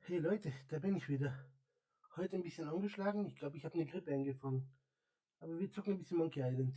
Hey Leute, da bin ich wieder. Heute ein bisschen angeschlagen. Ich glaube, ich habe eine Grippe eingefangen. Aber wir zocken ein bisschen Monkey Island.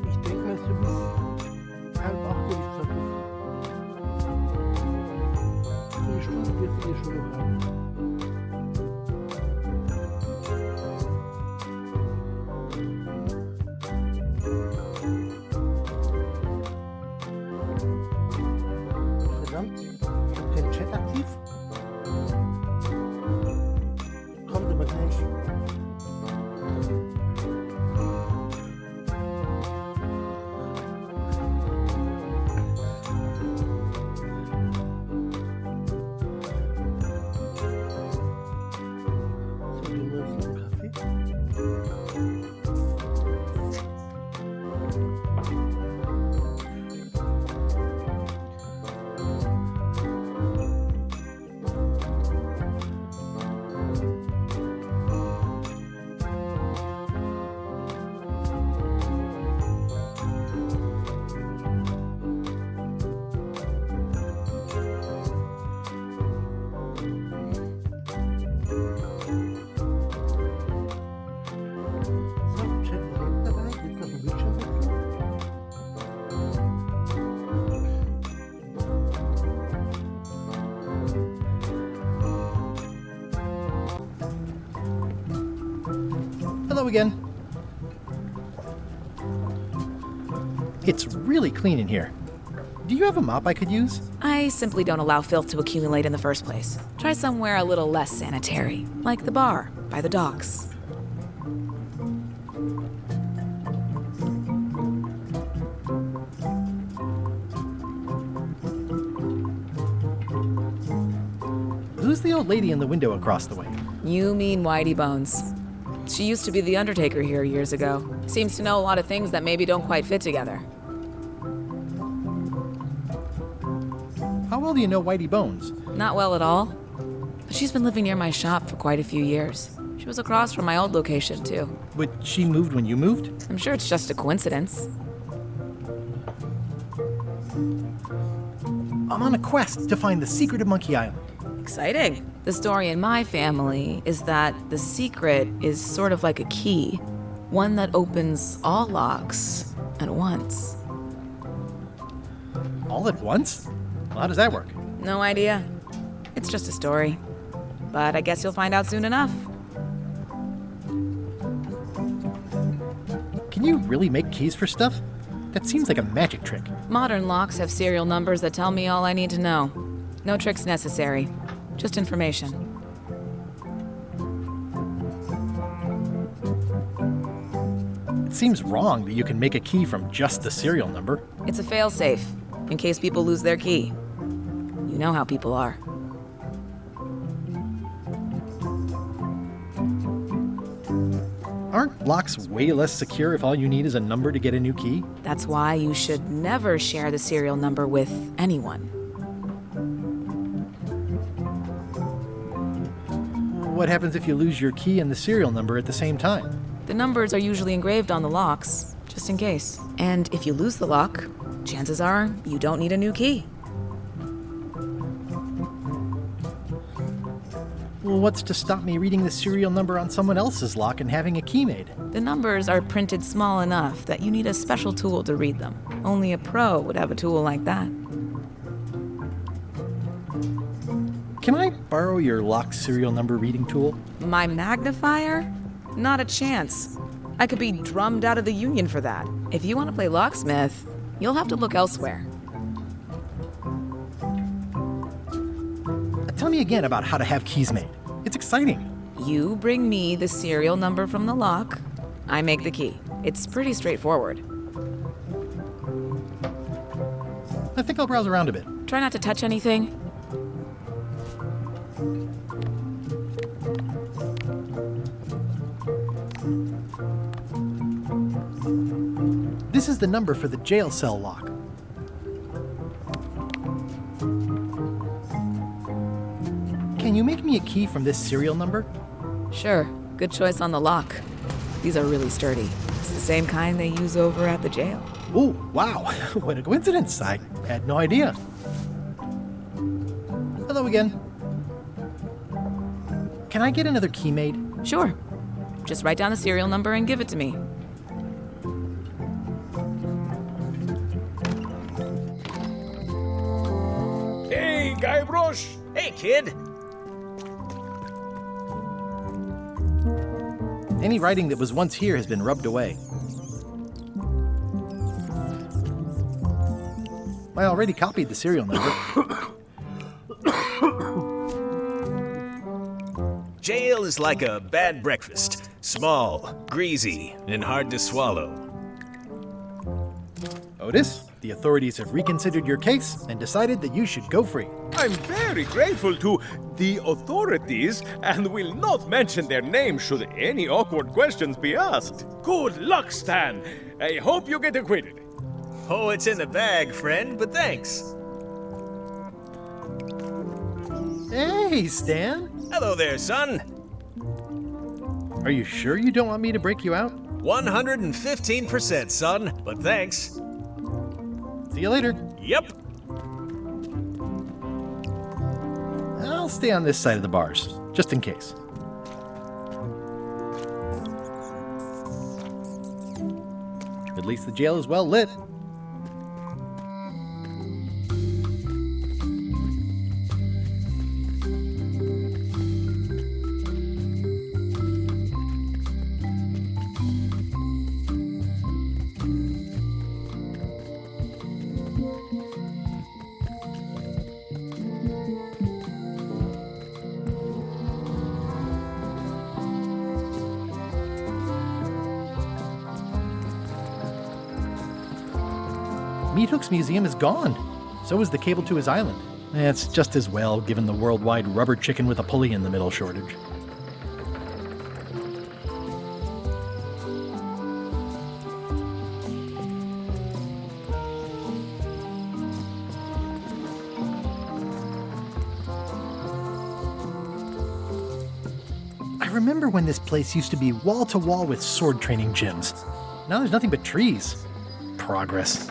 Ich denke mal so bis halb acht würde ich zocken. So eine Stunde dürftet ihr schon noch haben. Verdammt, ich habe keinen Chat aktiv. Kommt aber gleich. So, gehen wir uns noch einen Kaffee. So, Chat ist jetzt dabei. Jetzt noch ein Bildschirmwechsel. Hello again. It's really clean in here. Do you have a mop I could use? I simply don't allow filth to accumulate in the first place. Try somewhere a little less sanitary, like the bar by the docks. Who's the old lady in the window across the way? You mean Whitey Bones. She used to be the Undertaker here years ago. Seems to know a lot of things that maybe don't quite fit together. How well do you know Whitey Bones? Not well at all. But she's been living near my shop for quite a few years. She was across from my old location, too. But she moved when you moved? I'm sure it's just a coincidence. I'm on a quest to find the secret of Monkey Island. Exciting. The story in my family is that the secret is sort of like a key, one that opens all locks at once. All at once? Well, how does that work? No idea. It's just a story. But I guess you'll find out soon enough. Can you really make keys for stuff? That seems like a magic trick. Modern locks have serial numbers that tell me all I need to know. No tricks necessary. Just information. It seems wrong that you can make a key from just the serial number. It's a failsafe, in case people lose their key. You know how people are. Aren't locks way less secure if all you need is a number to get a new key? That's why you should never share the serial number with anyone. What happens if you lose your key and the serial number at the same time? The numbers are usually engraved on the locks, just in case. And if you lose the lock, chances are you don't need a new key. Well, what's to stop me reading the serial number on someone else's lock and having a key made? The numbers are printed small enough that you need a special tool to read them. Only a pro would have a tool like that. Can I borrow your lock serial number reading tool? My magnifier? Not a chance. I could be drummed out of the union for that. If you want to play locksmith, you'll have to look elsewhere. me again about how to have keys made. It's exciting. You bring me the serial number from the lock. I make the key. It's pretty straightforward. I think I'll browse around a bit. Try not to touch anything. This is the number for the jail cell lock. Can you make me a key from this serial number? Sure, good choice on the lock. These are really sturdy. It's the same kind they use over at the jail. Oh, wow. What a coincidence. I had no idea. Hello again. Can I get another key made? Sure. Just write down the serial number and give it to me. Hey, Guybrush! Hey, kid! Any writing that was once here has been rubbed away. I already copied the serial number. Jail is like a bad breakfast. Small, greasy, and hard to swallow. Otis, the authorities have reconsidered your case and decided that you should go free. I'm very grateful to the authorities and will not mention their name should any awkward questions be asked. Good luck, Stan. I hope you get acquitted. Oh, it's in the bag, friend, but thanks. Hey, Stan. Hello there, son. Are you sure you don't want me to break you out? 115%, son, but thanks. See you later. Yep. I'll stay on this side of the bars, just in case. At least the jail is well lit. Meat Hook's museum is gone. So is the cable to his island. It's just as well, given the worldwide rubber chicken with a pulley in the middle shortage. I remember when this place used to be wall-to-wall with sword training gyms. Now there's nothing but trees. Progress.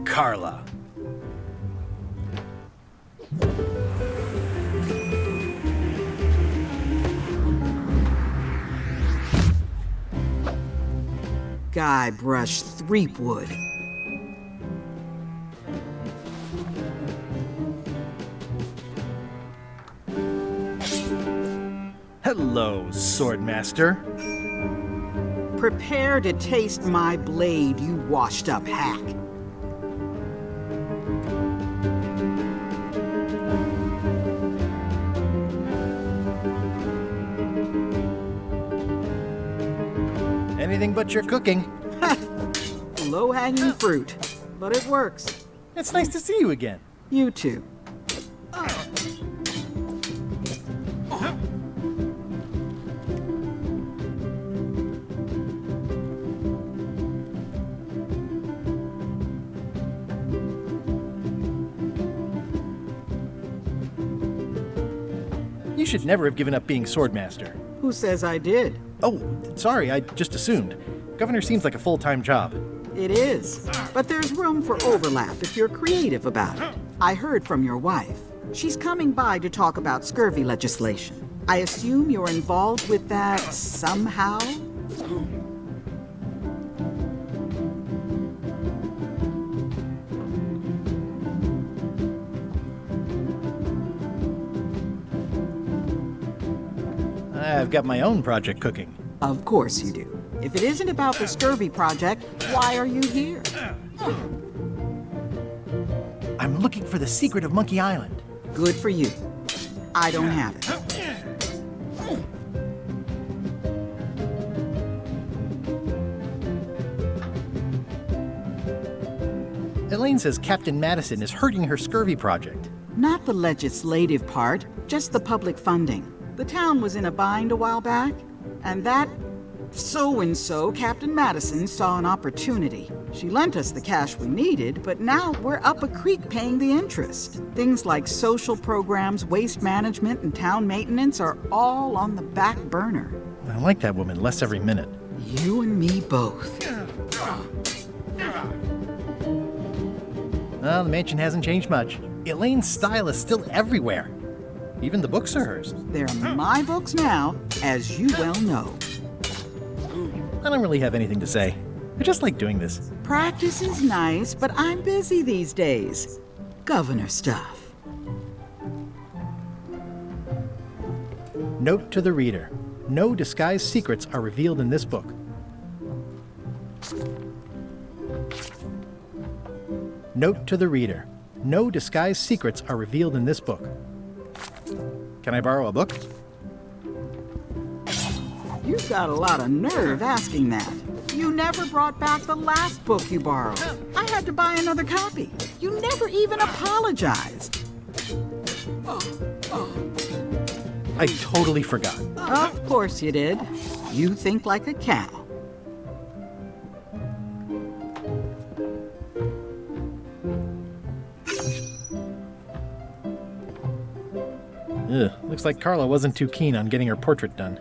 Carla. Guybrush Threepwood. Hello, Swordmaster. Prepare to taste my blade, you washed-up hack. Anything but your cooking. Low-hanging fruit, but it works. It's nice to see you again. You too. You should never have given up being Swordmaster. Who says I did? Oh, sorry, I just assumed. Governor seems like a full-time job. It is. But there's room for overlap if you're creative about it. I heard from your wife. She's coming by to talk about scurvy legislation. I assume you're involved with that somehow? I've got my own project cooking. Of course you do. If it isn't about the scurvy project, why are you here? I'm looking for the secret of Monkey Island. Good for you. I don't have it. Elaine says Captain Madison is hurting her scurvy project. Not the legislative part, just the public funding. The town was in a bind a while back, and that so-and-so, Captain Madison, saw an opportunity. She lent us the cash we needed, but now we're up a creek paying the interest. Things like social programs, waste management, and town maintenance are all on the back burner. I like that woman less every minute. You and me both. Well, the mansion hasn't changed much. Elaine's style is still everywhere. Even the books are hers. They're my books now, as you well know. I don't really have anything to say. I just like doing this. Practice is nice, but I'm busy these days. Governor stuff. Note to the reader. No disguised secrets are revealed in this book. Note to the reader. No disguised secrets are revealed in this book. Can I borrow a book? You've got a lot of nerve asking that. You never brought back the last book you borrowed. I had to buy another copy. You never even apologized. I totally forgot. Of course you did. You think like a cow. Ugh, looks like Carla wasn't too keen on getting her portrait done.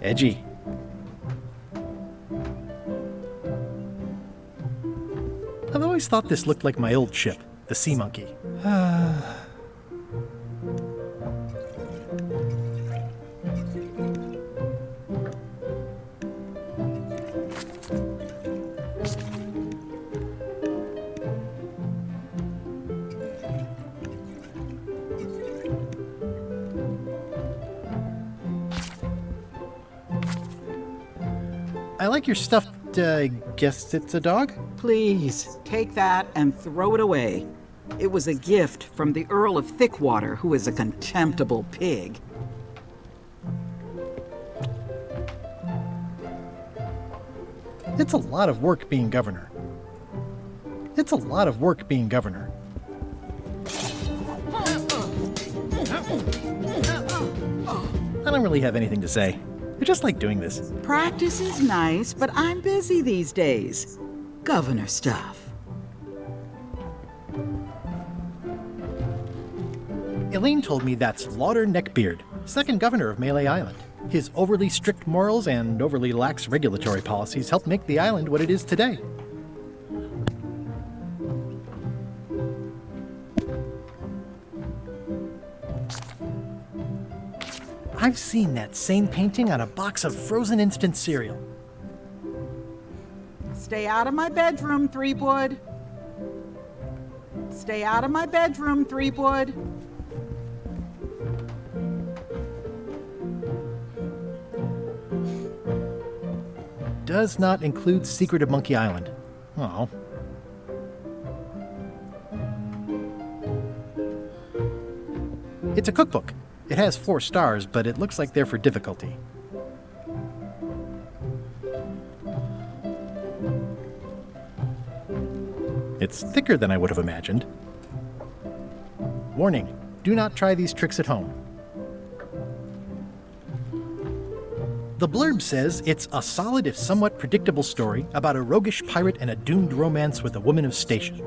Edgy. I've always thought this looked like my old ship, the Sea Monkey. I like your stuffed, guess it's a dog? Please, take that and throw it away. It was a gift from the Earl of Thickwater, who is a contemptible pig. It's a lot of work being governor. It's a lot of work being governor. I don't really have anything to say. I just like doing this. Practice is nice, but I'm busy these days. Governor stuff. Elaine told me that's Lauder Neckbeard, second governor of Melee Island. His overly strict morals and overly lax regulatory policies helped make the island what it is today. I've seen that same painting on a box of frozen instant cereal. Stay out of my bedroom, Threepwood. Stay out of my bedroom, Threepwood. Does not include Secret of Monkey Island. Oh. It's a cookbook. It has 4 stars, but it looks like they're for difficulty. It's thicker than I would have imagined. Warning, do not try these tricks at home. The blurb says it's a solid if somewhat predictable story about a roguish pirate and a doomed romance with a woman of station.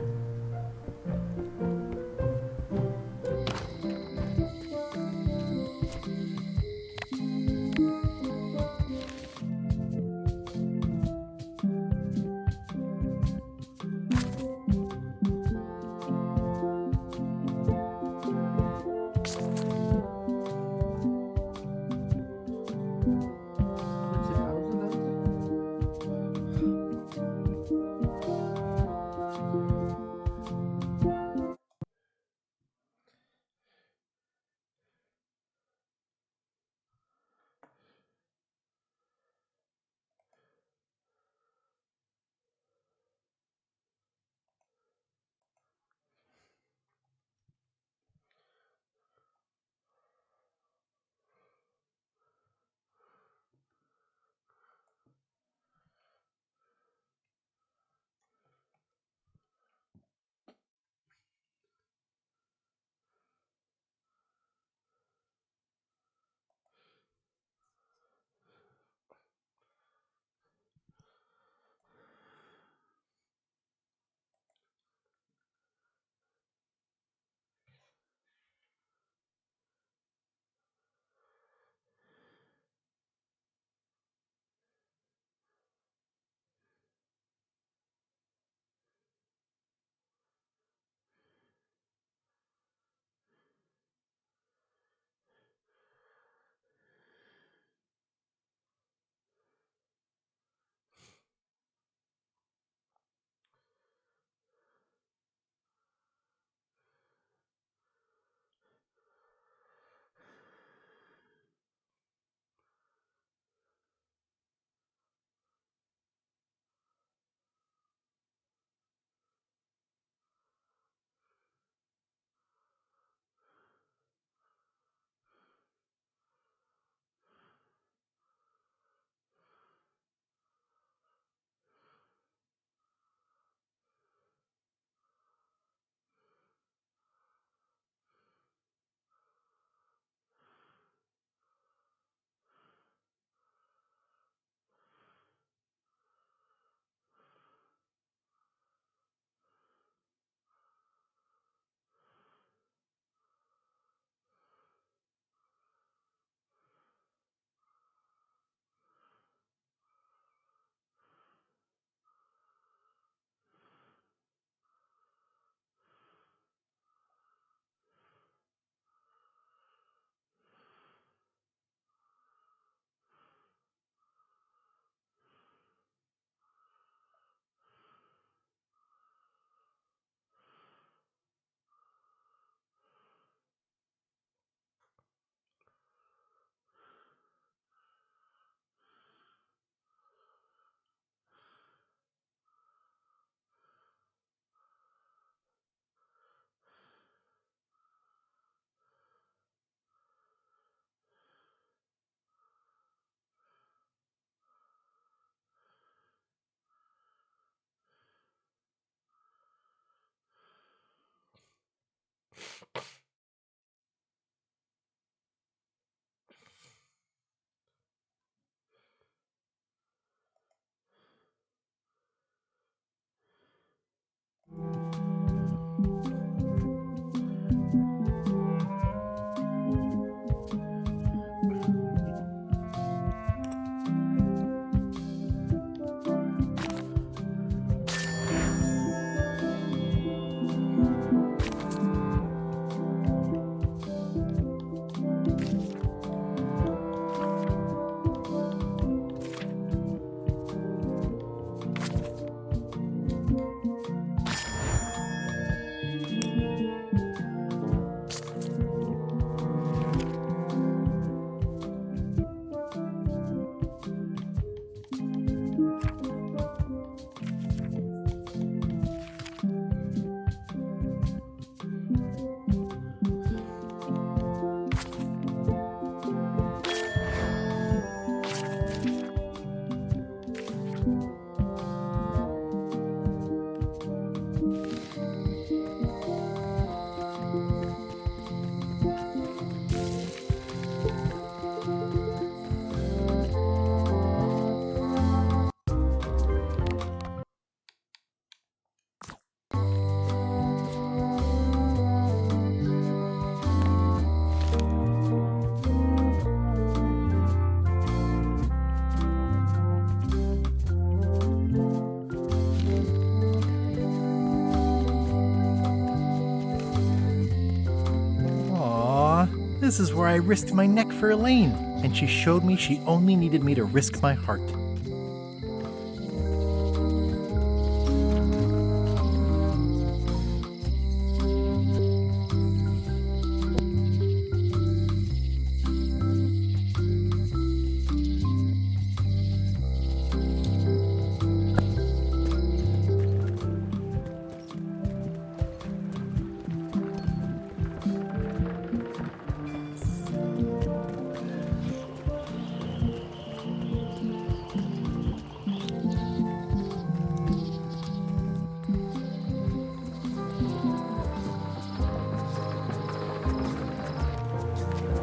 This is where I risked my neck for Elaine, and she showed me she only needed me to risk my heart.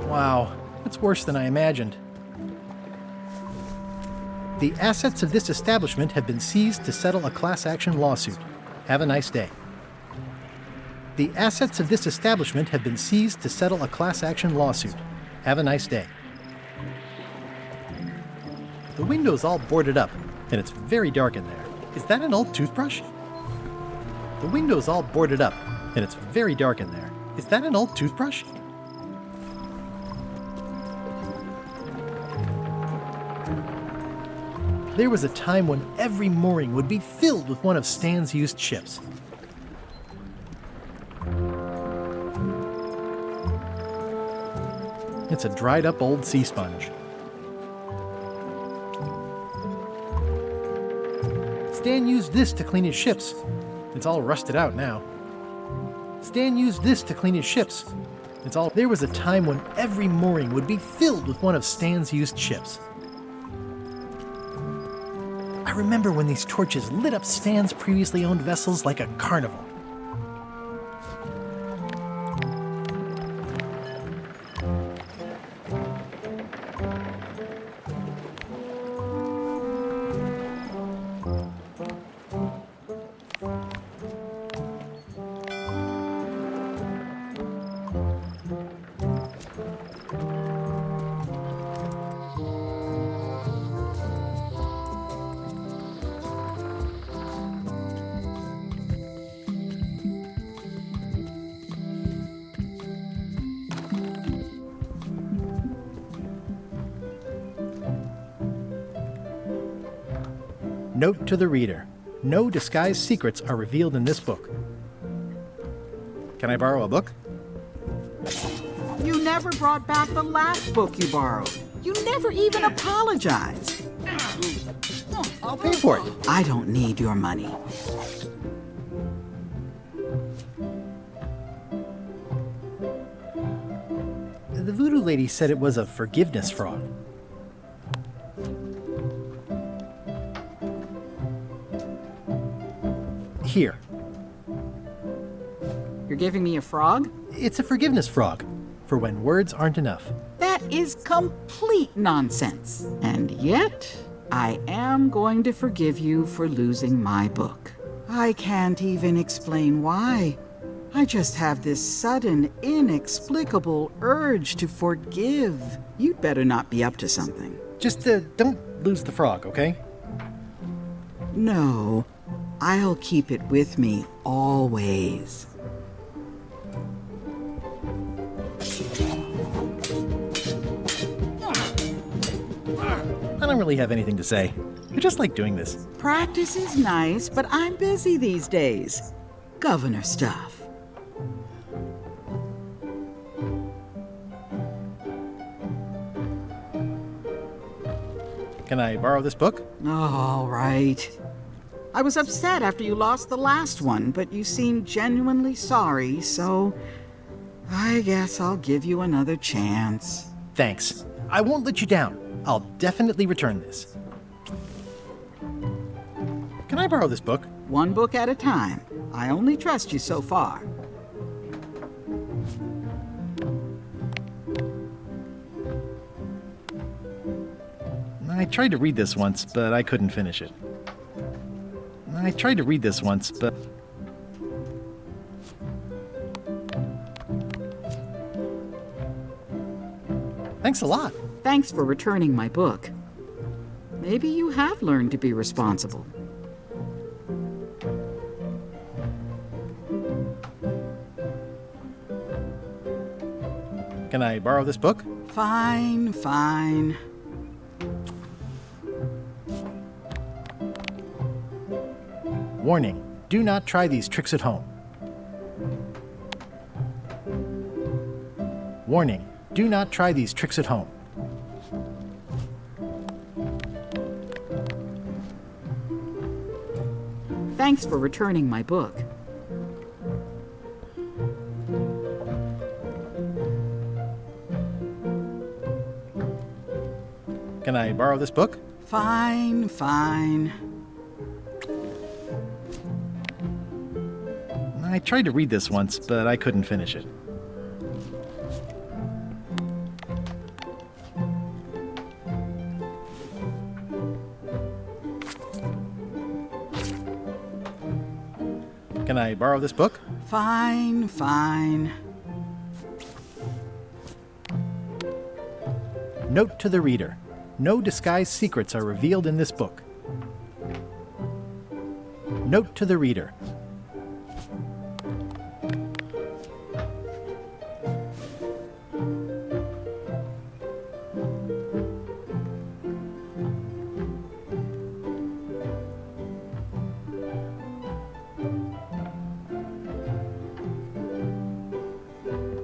Wow, that's worse than I imagined. The assets of this establishment have been seized to settle a class action lawsuit. Have a nice day. The assets of this establishment have been seized to settle a class action lawsuit. Have a nice day. The window's all boarded up, and it's very dark in there. Is that an old toothbrush? The window's all boarded up, and it's very dark in there. Is that an old toothbrush? There was a time when every mooring would be filled with one of Stan's used ships. It's a dried up old sea sponge. Stan used this to clean his ships. It's all rusted out now. Stan used this to clean his ships. There was a time when every mooring would be filled with one of Stan's used ships. I remember when these torches lit up Stan's previously owned vessels like a carnival. Note to the reader. No disguised secrets are revealed in this book. Can I borrow a book? You never brought back the last book you borrowed. You never even apologized. I'll pay for it. I don't need your money. The voodoo lady said it was a forgiveness frog. Here. You're giving me a frog? It's a forgiveness frog, for when words aren't enough. That is complete nonsense. And yet, I am going to forgive you for losing my book. I can't even explain why. I just have this sudden, inexplicable urge to forgive. You'd better not be up to something. Just don't lose the frog, okay? No, I'll keep it with me always. I don't really have anything to say. I just like doing this. Practice is nice, but I'm busy these days. Governor stuff. Can I borrow this book? All right. I was upset after you lost the last one, but you seemed genuinely sorry, so I guess I'll give you another chance. Thanks. I won't let you down. I'll definitely return this. Can I borrow this book? One book at a time. I only trust you so far. I tried to read this once, but I couldn't finish it. Thanks a lot. Thanks for returning my book. Maybe you have learned to be responsible. Can I borrow this book? Fine, fine. Warning, do not try these tricks at home. Warning, do not try these tricks at home. Thanks for returning my book. Can I borrow this book? Fine, fine. I tried to read this once, but I couldn't finish it. Can I borrow this book? Fine, fine. Note to the reader. No disguised secrets are revealed in this book. Note to the reader.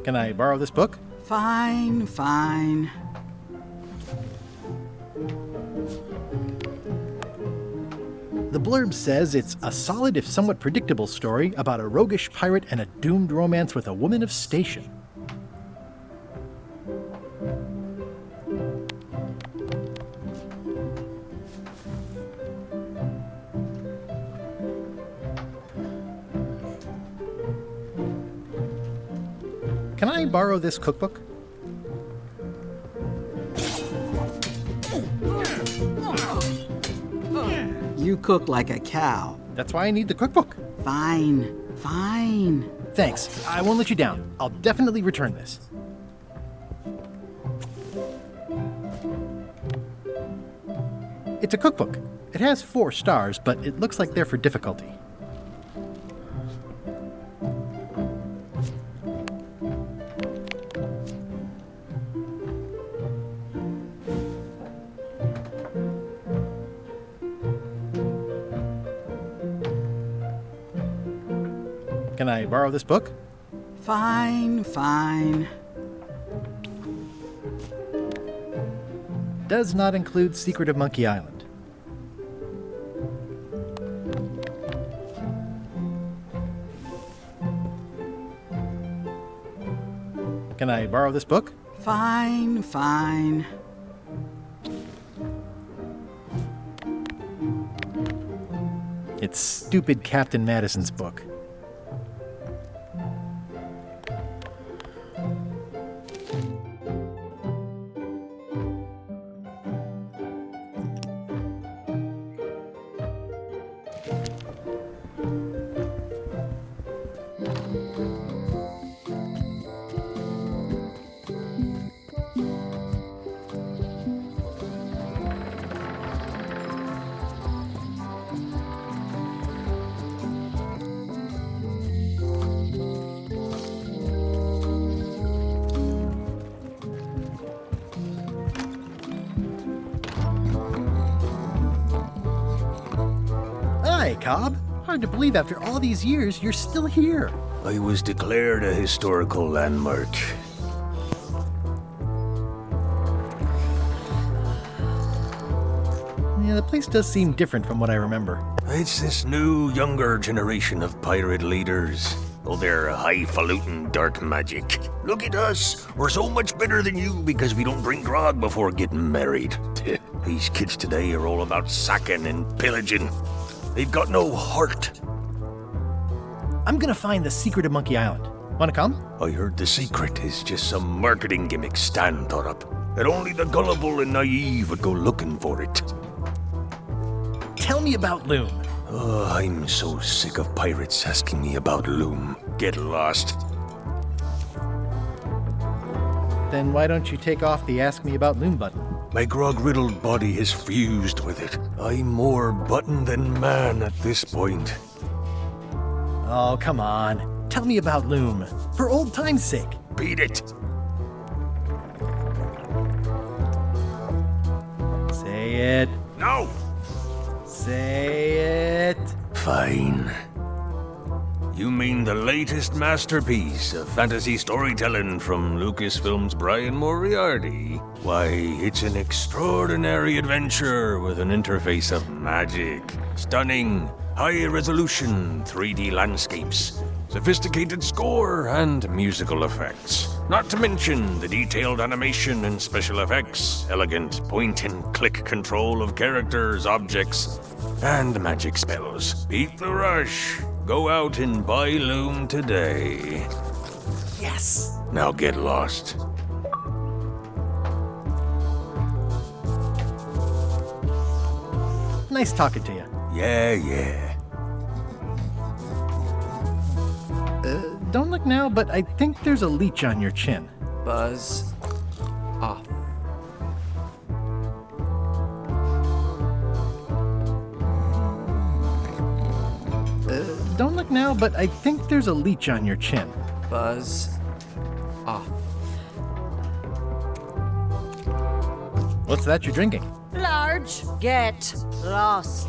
Can I borrow this book? Fine, fine. The blurb says it's a solid if somewhat predictable story about a roguish pirate and a doomed romance with a woman of station. Can I borrow this cookbook? You cook like a cow. That's why I need the cookbook. Fine, fine. Thanks. I won't let you down. I'll definitely return this. It's a cookbook. It has 4 stars, but it looks like they're for difficulty. Can I borrow this book? Fine, fine. Does not include Secret of Monkey Island. Can I borrow this book? Fine, fine. It's stupid Captain Madison's book. Hi, Cobb. Hard to believe after all these years you're still here. I was declared a historical landmark. Yeah, the place does seem different from what I remember. It's this new, younger generation of pirate leaders. Oh, they're highfalutin dark magic. Look at us. We're so much better than you because we don't drink grog before getting married. These kids today are all about sacking and pillaging. They've got no heart. I'm gonna find the secret of Monkey Island. Wanna come? I heard the secret is just some marketing gimmick Stan thought up. That only the gullible and naive would go looking for it. Tell me about Loom. Oh, I'm so sick of pirates asking me about Loom. Get lost. Then why don't you take off the Ask Me About Loom button? My grog-riddled body has fused with it. I'm more button than man at this point. Oh, come on. Tell me about Loom. For old time's sake. Beat it. it. No! Say it. Fine. You mean the latest masterpiece of fantasy storytelling from Lucasfilm's Brian Moriarty? Why, it's an extraordinary adventure with an interface of magic, stunning, high-resolution 3D landscapes, sophisticated score, and musical effects. Not to mention the detailed animation and special effects, elegant point-and-click control of characters, objects, and magic spells. Beat the rush. Go out and buy Loom today. Yes. Now get lost. Nice talking to you. Yeah. Don't look now, but I think there's a leech on your chin. Buzz off. Don't look now, but I think there's a leech on your chin. Buzz off. What's that you're drinking? Large, get lost.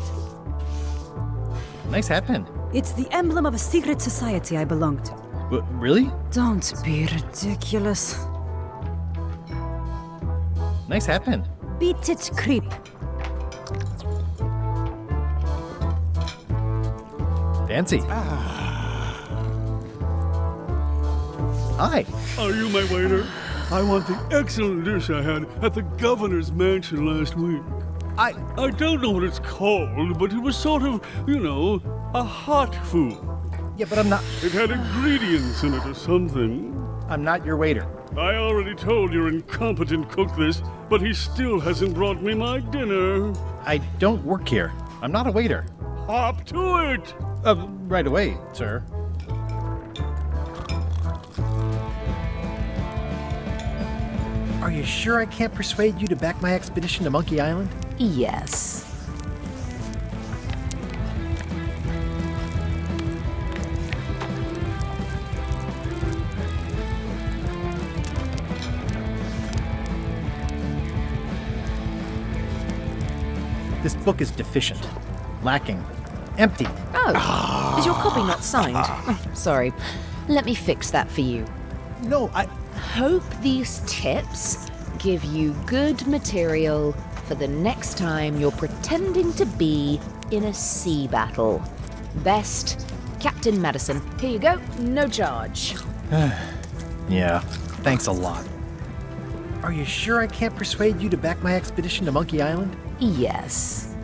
Nice hat pin. It's the emblem of a secret society I belong to. Really? Don't be ridiculous. Nice hat pin. Beat it, creep. Fancy. Hi. Are you my waiter? I want the excellent dish I had at the governor's mansion last week. I don't know what it's called, but it was sort of, a hot food. Yeah, but I'm not. It had ingredients in it or something. I'm not your waiter. I already told your incompetent cook this, but he still hasn't brought me my dinner. I don't work here. I'm not a waiter. Hop to it! Right away, sir. Are you sure I can't persuade you to back my expedition to Monkey Island? Yes. This book is deficient, lacking, empty. Oh, is your copy not signed? Oh, sorry. Let me fix that for you. No, Hope these tips give you good material for the next time you're pretending to be in a sea battle. Best, Captain Madison. Here you go, no charge. Yeah, thanks a lot. Are you sure I can't persuade you to back my expedition to Monkey Island? Yes.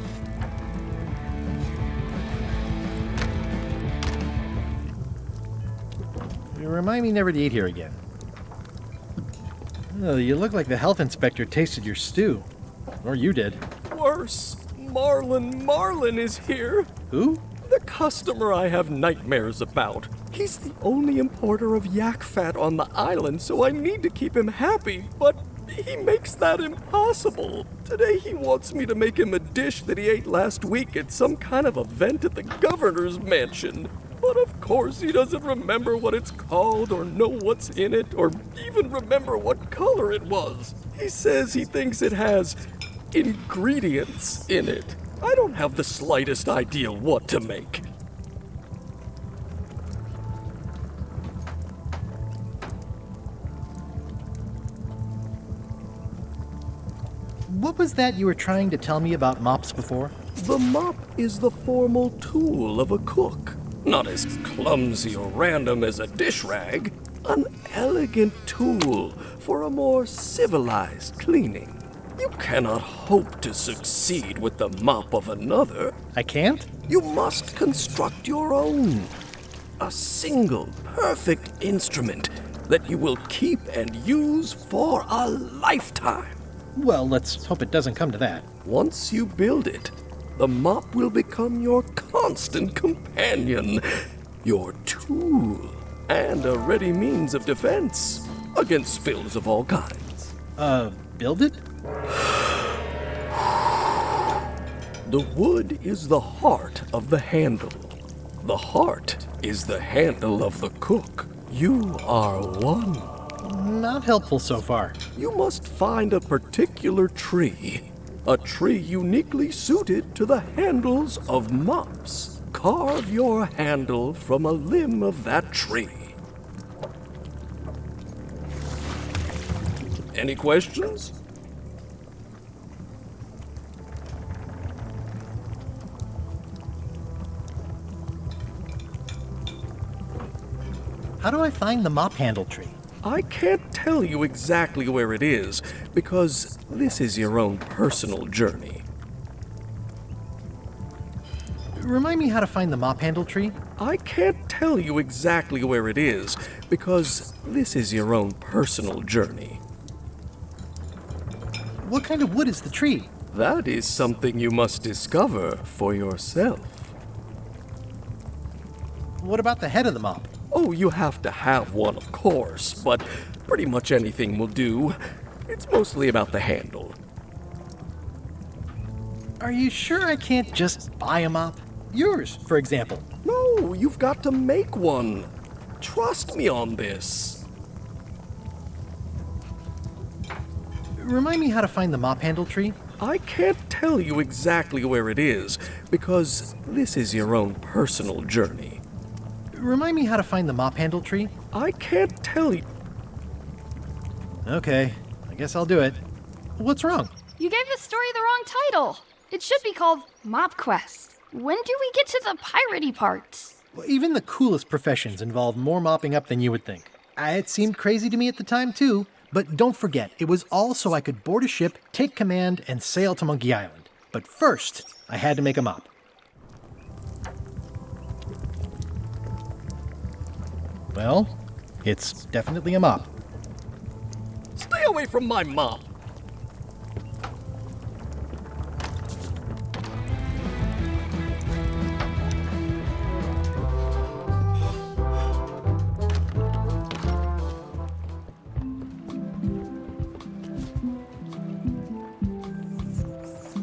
You remind me never to eat here again. Oh, you look like the health inspector tasted your stew. Or you did. Worse. Marlin is here. Who? The customer I have nightmares about. He's the only importer of yak fat on the island, so I need to keep him happy, but he makes that impossible. Today he wants me to make him a dish that he ate last week at some kind of event at the governor's mansion. But of course he doesn't remember what it's called or know what's in it or even remember what color it was. He says he thinks it has ingredients in it. I don't have the slightest idea what to make. What was that you were trying to tell me about mops before? The mop is the formal tool of a cook. Not as clumsy or random as a dish rag. An elegant tool for a more civilized cleaning. You cannot hope to succeed with the mop of another. I can't? You must construct your own. A single, perfect instrument that you will keep and use for a lifetime. Well, let's hope it doesn't come to that. Once you build it, the mop will become your constant companion, your tool, and a ready means of defense against spills of all kinds. Build it? The wood is the heart of the handle. The heart is the handle of the cook. You are one. Not helpful so far. You must find a particular tree, A tree uniquely suited to the handles of mops. Carve your handle from a limb of that tree. Any questions? How do I find the mop handle tree? I can't tell you exactly where it is, because this is your own personal journey. Remind me how to find the mop handle tree? I can't tell you exactly where it is, because this is your own personal journey. What kind of wood is the tree? That is something you must discover for yourself. What about the head of the mop? Oh, you have to have one, of course, but pretty much anything will do. It's mostly about the handle. Are you sure I can't just buy a mop? Yours, for example. No, you've got to make one. Trust me on this. Remind me how to find the mop handle tree? I can't tell you exactly where it is, because this is your own personal journey. Remind me how to find the mop handle tree? I can't tell you. Okay, I guess I'll do it. What's wrong? You gave the story the wrong title. It should be called Mop Quest. When do we get to the piratey parts? Well, even the coolest professions involve more mopping up than you would think. It seemed crazy to me at the time, too. But don't forget, it was all so I could board a ship, take command, and sail to Monkey Island. But first, I had to make a mop. Well, it's definitely a mop. Stay away from my mop.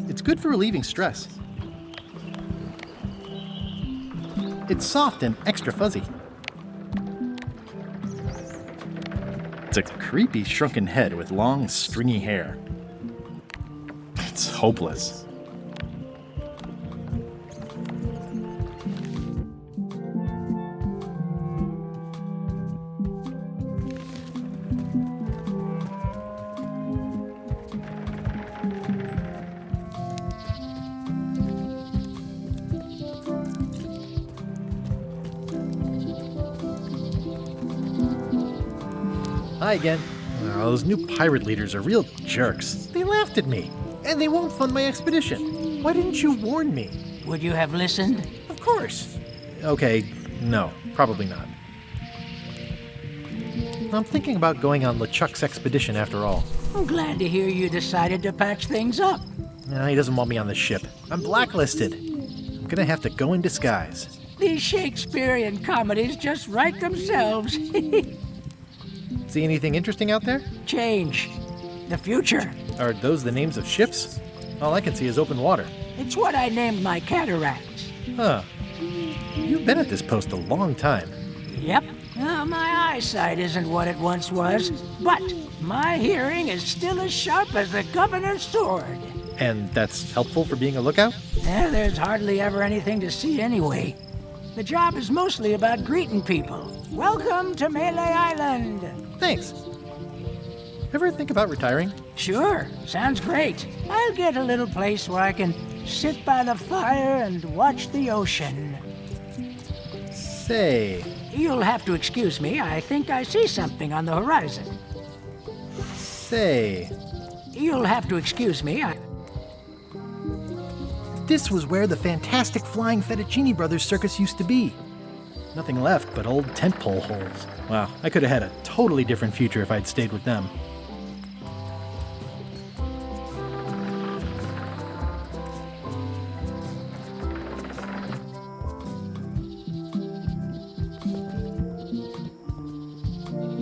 It's good for relieving stress. It's soft and extra fuzzy. It's a creepy shrunken head with long, stringy hair. It's hopeless. Hi again. Oh, those new pirate leaders are real jerks. They laughed at me, and they won't fund my expedition. Why didn't you warn me? Would you have listened? Of course. Okay, no, probably not. I'm thinking about going on LeChuck's expedition after all. I'm glad to hear you decided to patch things up. No, he doesn't want me on the ship. I'm blacklisted. I'm gonna have to go in disguise. These Shakespearean comedies just write themselves. See anything interesting out there? Change. The future. Are those the names of ships? All I can see is open water. It's what I named my cataracts. Huh. You've been at this post a long time. Yep. My eyesight isn't what it once was, but my hearing is still as sharp as the governor's sword. And that's helpful for being a lookout? There's hardly ever anything to see anyway. The job is mostly about greeting people. Welcome to Melee Island. Thanks. Ever think about retiring? Sure, sounds great. I'll get a little place where I can sit by the fire and watch the ocean. Say... You'll have to excuse me. I think I see something on the horizon. Say... You'll have to excuse me. This was where the fantastic Flying Fettuccine Brothers circus used to be. Nothing left but old tentpole holes. Wow, I could have had a totally different future if I'd stayed with them.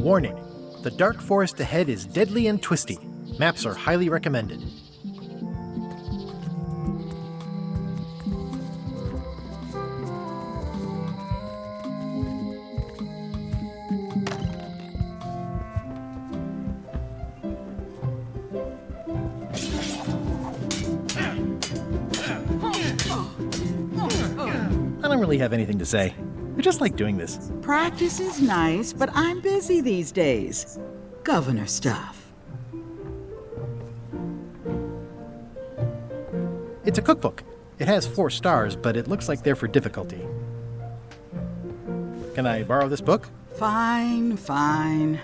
Warning, the dark forest ahead is deadly and twisty. Maps are highly recommended. really have anything to say. I just like doing this. Practice is nice, but I'm busy these days. Governor stuff. It's a cookbook. It has 4 stars, but it looks like they're for difficulty. Can I borrow this book? Fine, fine.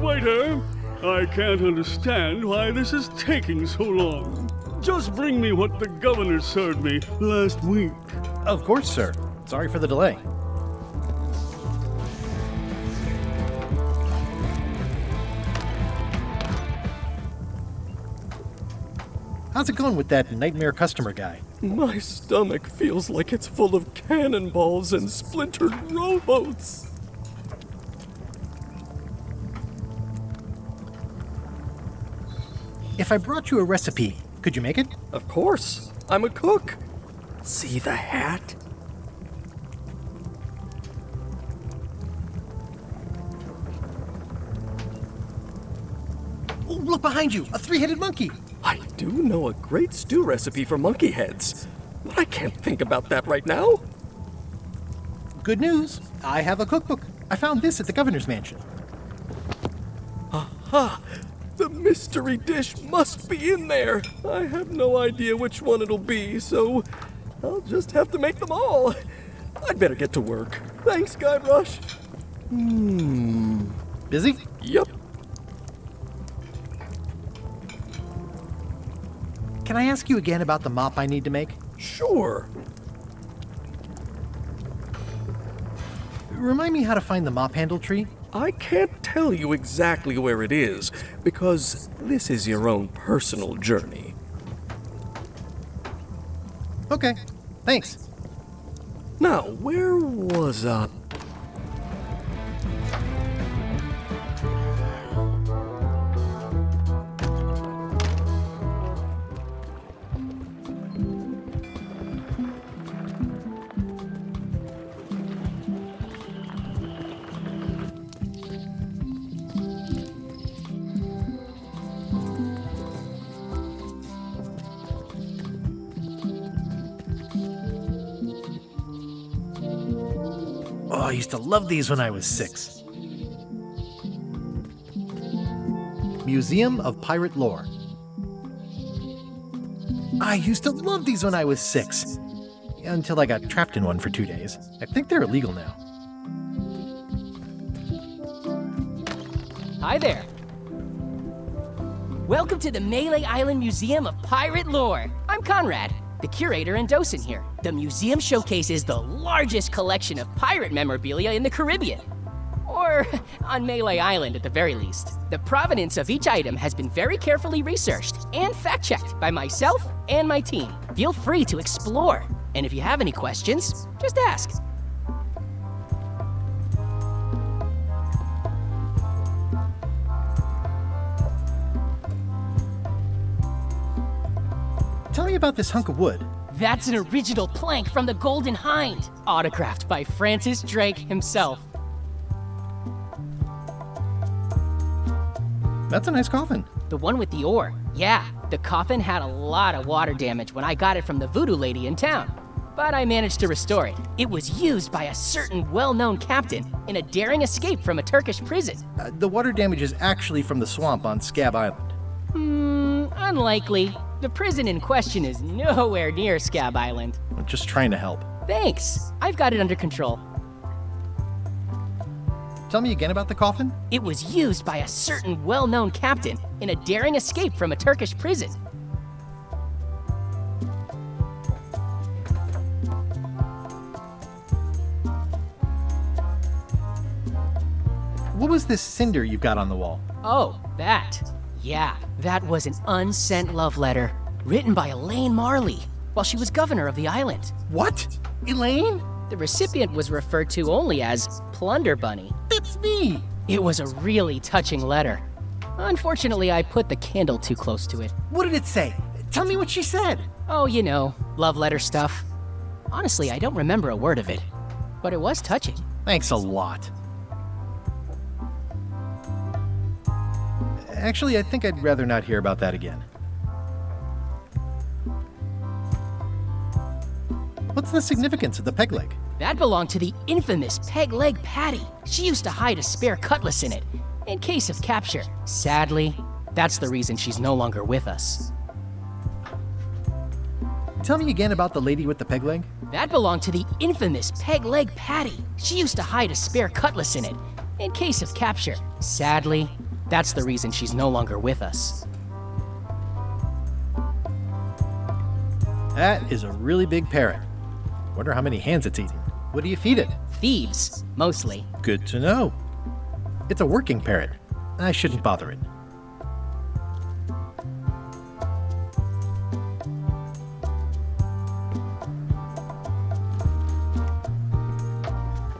Waiter, I can't understand why this is taking so long. Just bring me what the governor served me last week. Of course, sir. Sorry for the delay. How's it going with that nightmare customer guy? My stomach feels like it's full of cannonballs and splintered rowboats. If I brought you a recipe, could you make it? Of course. I'm a cook. See the hat? Oh, look behind you! A 3-headed monkey! I do know a great stew recipe for monkey heads, but I can't think about that right now. Good news. I have a cookbook. I found this at the governor's mansion. Aha! The mystery dish must be in there. I have no idea which one it'll be, so I'll just have to make them all. I'd better get to work. Thanks, Guybrush. Busy? Yep. Can I ask you again about the mop I need to make? Sure. Remind me how to find the mop handle tree? I can't tell you exactly where it is, because this is your own personal journey. Okay, thanks. Now, where was I? Oh, I used to love these when I was 6. Museum of Pirate Lore. I used to love these when I was 6. Until I got trapped in one for 2 days. I think they're illegal now. Hi there. Welcome to the Melee Island Museum of Pirate Lore. I'm Conrad, the curator and docent here. The museum showcases the largest collection of pirate memorabilia in the Caribbean. Or on Melee Island at the very least. The provenance of each item has been very carefully researched and fact-checked by myself and my team. Feel free to explore. And if you have any questions, just ask. Tell me about this hunk of wood. That's an original plank from the Golden Hind, autographed by Francis Drake himself. That's a nice coffin. The one with the ore. Yeah, the coffin had a lot of water damage when I got it from the voodoo lady in town. But I managed to restore it. It was used by a certain well-known captain in a daring escape from a Turkish prison. The water damage is actually from the swamp on Scab Island. Unlikely. The prison in question is nowhere near Scab Island. I'm just trying to help. Thanks. I've got it under control. Tell me again about the coffin? It was used by a certain well-known captain in a daring escape from a Turkish prison. What was this cinder you've got on the wall? Oh, that. Yeah, that was an unsent love letter. written by Elaine Marley while she was governor of the island. What? Elaine? The recipient was referred to only as Plunder Bunny. That's me! It was a really touching letter. Unfortunately, I put the candle too close to it. What did it say? Tell me what she said. Oh, you know, love letter stuff. Honestly, I don't remember a word of it, but it was touching. Thanks a lot. Actually, I think I'd rather not hear about that again. What's the significance of the peg leg? That belonged to the infamous Peg Leg Patty. She used to hide a spare cutlass in it, in case of capture. Sadly, that's the reason she's no longer with us. Tell me again about the lady with the peg leg. That belonged to the infamous Peg Leg Patty. She used to hide a spare cutlass in it, in case of capture. Sadly, that's the reason she's no longer with us. That is a really big parrot. Wonder how many hands it's eating. What do you feed it? Thieves, mostly. Good to know. It's a working parrot. I shouldn't bother it.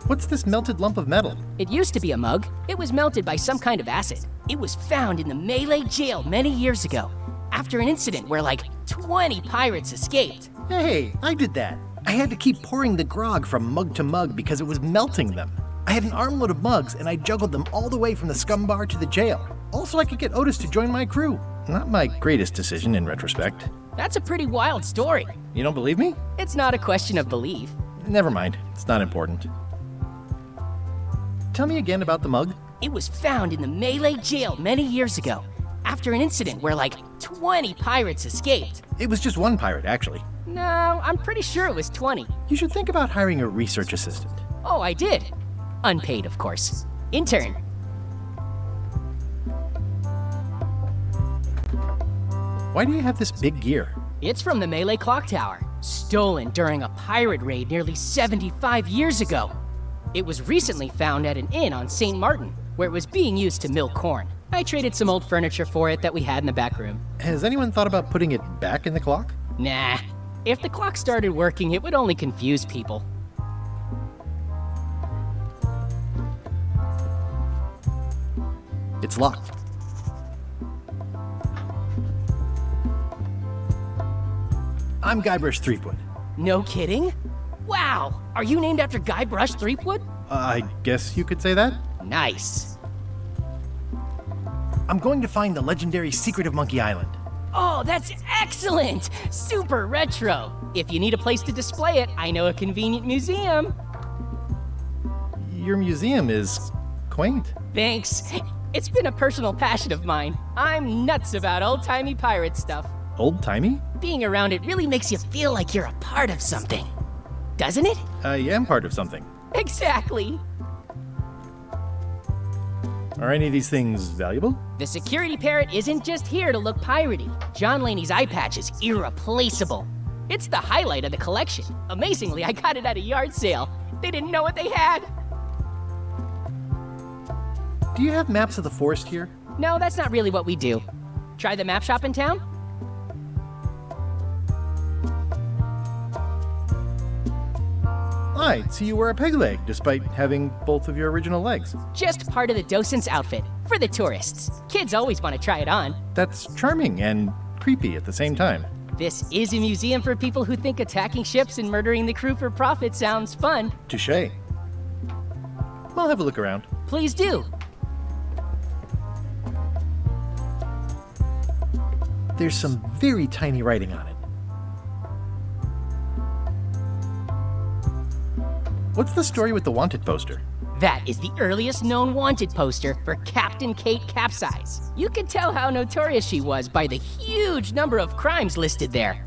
What's this melted lump of metal? It used to be a mug. It was melted by some kind of acid. It was found in the Malay jail many years ago, after an incident where like 20 pirates escaped. Hey, I did that. I had to keep pouring the grog from mug to mug because it was melting them. I had an armload of mugs and I juggled them all the way from the scum bar to the jail. Also, I could get Otis to join my crew. Not my greatest decision in retrospect. That's a pretty wild story. You don't believe me? It's not a question of belief. Never mind. It's not important. Tell me again about the mug. It was found in the Malay jail many years ago, after an incident where like 20 pirates escaped. It was just one pirate, actually. No, I'm pretty sure it was 20. You should think about hiring a research assistant. Oh, I did. Unpaid, of course. Intern. Why do you have this big gear? It's from the Malay Clock Tower, stolen during a pirate raid nearly 75 years ago. It was recently found at an inn on St. Martin, where it was being used to mill corn. I traded some old furniture for it that we had in the back room. Has anyone thought about putting it back in the clock? Nah. If the clock started working, it would only confuse people. It's locked. I'm Guybrush Threepwood. No kidding? Wow! Are you named after Guybrush Threepwood? I guess you could say that. Nice. I'm going to find the legendary secret of Monkey Island. Oh, that's excellent! Super retro! If you need a place to display it, I know a convenient museum. Your museum is quaint. Thanks. It's been a personal passion of mine. I'm nuts about old-timey pirate stuff. Old-timey? Being around it really makes you feel like you're a part of something. Doesn't it? I am part of something. Exactly. Are any of these things valuable? The security parrot isn't just here to look piratey. John Laney's eye patch is irreplaceable. It's the highlight of the collection. Amazingly, I got it at a yard sale. They didn't know what they had. Do you have maps of the forest here? No, that's not really what we do. Try the map shop in town? I'd see you wear a peg leg, despite having both of your original legs. Just part of the docent's outfit, for the tourists. Kids always want to try it on. That's charming and creepy at the same time. This is a museum for people who think attacking ships and murdering the crew for profit sounds fun. Touché. I'll have a look around. Please do. There's some very tiny writing on it. What's the story with the wanted poster? That is the earliest known wanted poster for Captain Kate Capsize. You can tell how notorious she was by the huge number of crimes listed there.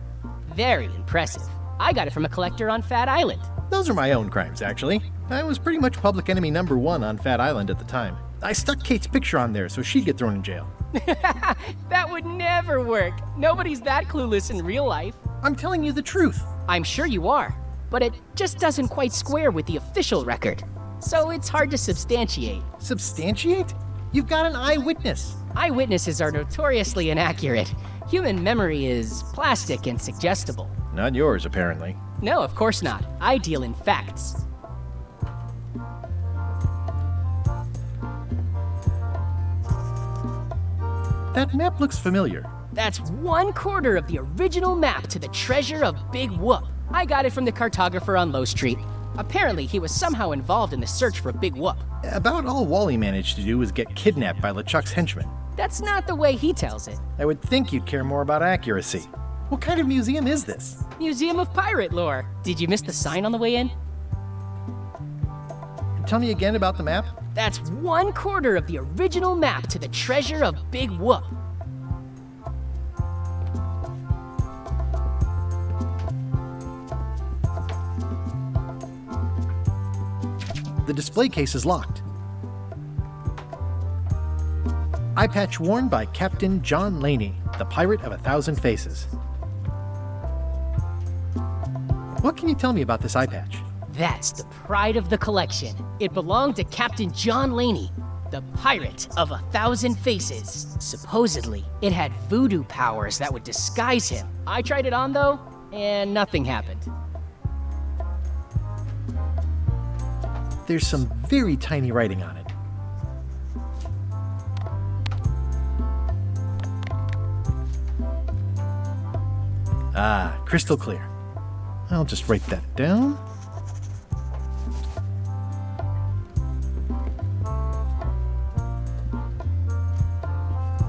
Very impressive. I got it from a collector on Fat Island. Those are my own crimes, actually. I was pretty much public enemy #1 on Fat Island at the time. I stuck Kate's picture on there so she'd get thrown in jail. That would never work. Nobody's that clueless in real life. I'm telling you the truth. I'm sure you are, but it just doesn't quite square with the official record. So it's hard to substantiate. Substantiate? You've got an eyewitness. Eyewitnesses are notoriously inaccurate. Human memory is plastic and suggestible. Not yours, apparently. No, of course not. I deal in facts. That map looks familiar. That's 1/4 of the original map to the treasure of Big Whoop. I got it from the cartographer on Low Street. Apparently, he was somehow involved in the search for Big Whoop. About all Wally managed to do was get kidnapped by LeChuck's henchmen. That's not the way he tells it. I would think you'd care more about accuracy. What kind of museum is this? Museum of Pirate Lore. Did you miss the sign on the way in? Tell me again about the map. That's 1/4 of the original map to the treasure of Big Whoop. The display case is locked. Eye patch worn by Captain John Laney, the pirate of 1,000 faces. What can you tell me about this eye patch? That's the pride of the collection. It belonged to Captain John Laney, the pirate of 1,000 faces. Supposedly, it had voodoo powers that would disguise him. I tried it on though, and nothing happened. There's some very tiny writing on it. Ah, crystal clear. I'll just write that down.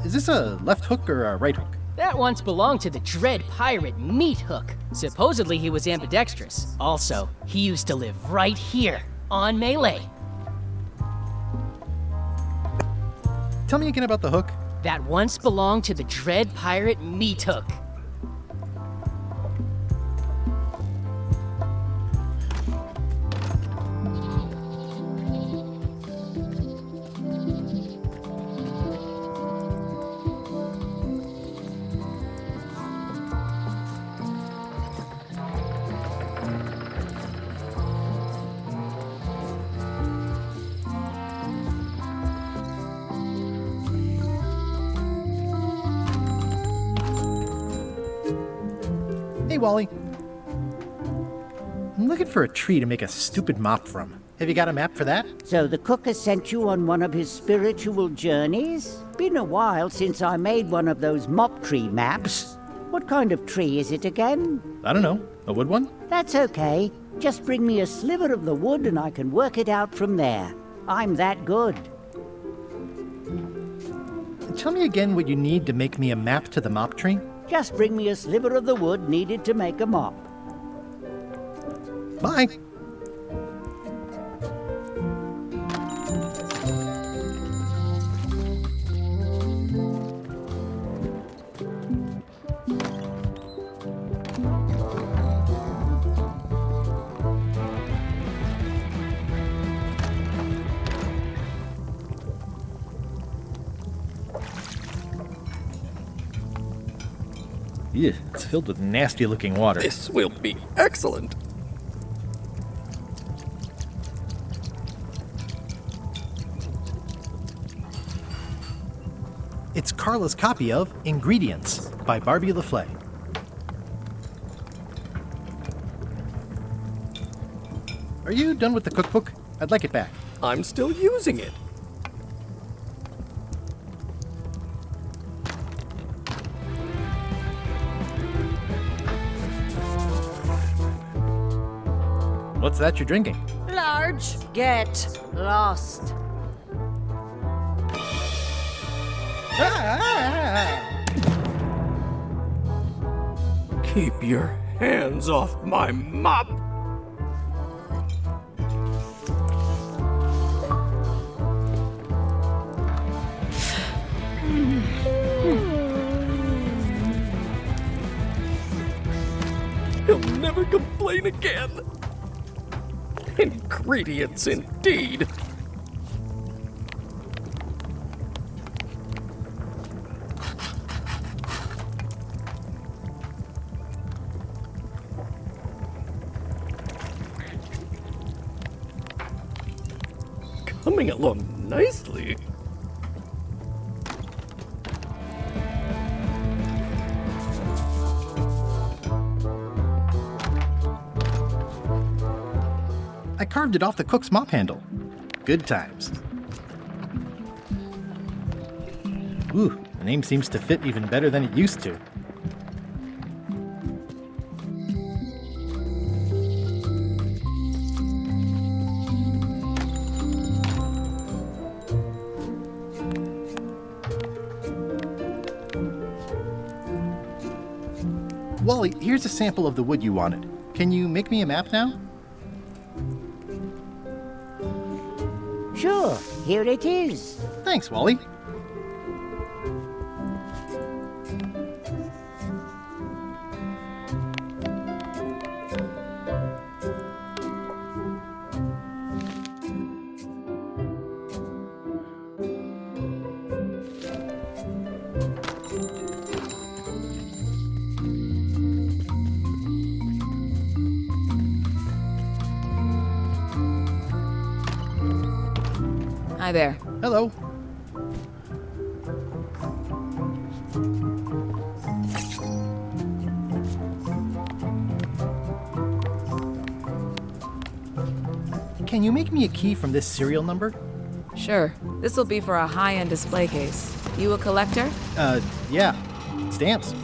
Is this a left hook or a right hook? That once belonged to the dread pirate Meat Hook. Supposedly he was ambidextrous. Also, he used to live right here on Melee. Tell me again about the hook. That once belonged to the dread pirate Meat Hook. Hey, Wally. I'm looking for a tree to make a stupid mop from. Have you got a map for that? So the cook has sent you on one of his spiritual journeys? Been a while since I made one of those mop tree maps. What kind of tree is it again? I don't know. A wood one? That's okay. Just bring me a sliver of the wood and I can work it out from there. I'm that good. Tell me again what you need to make me a map to the mop tree. Just bring me a sliver of the wood needed to make a mop. Bye. Yeah, it's filled with nasty-looking water. This will be excellent. It's Carla's copy of Ingredients by Barbie LaFlay. Are you done with the cookbook? I'd like it back. I'm still using it. What's that you're drinking? Large, get lost. Keep your hands off my mop. He'll never complain again. Ingredients indeed. Coming along nicely. I carved it off the cook's mop handle. Good times. Ooh, the name seems to fit even better than it used to. Wally, here's a sample of the wood you wanted. Can you make me a map now? Sure, here it is. Thanks, Wally. Hi there. Hello. Can you make me a key from this serial number? Sure. This will be for a high-end display case. You a collector? Yeah. Stamps.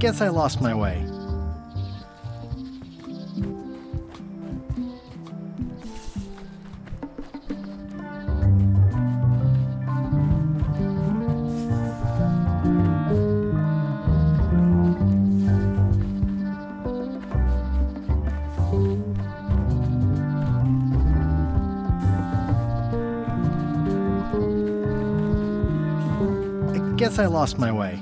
Guess I lost my way. I guess I lost my way.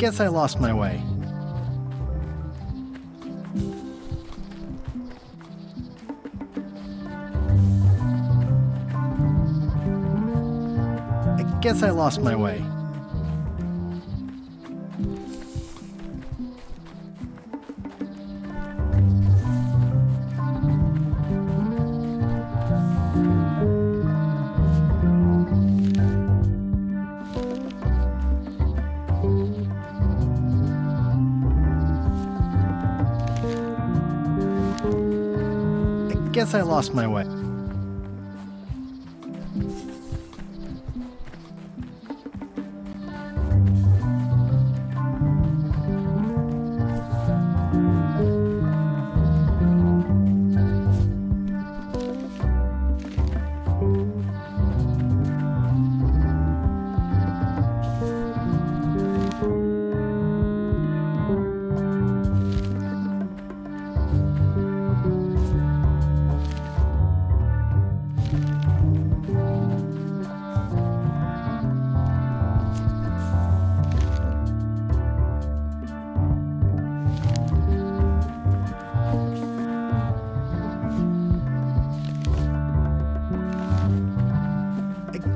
Guess I lost my way. I guess I lost my way. Guess I lost my way.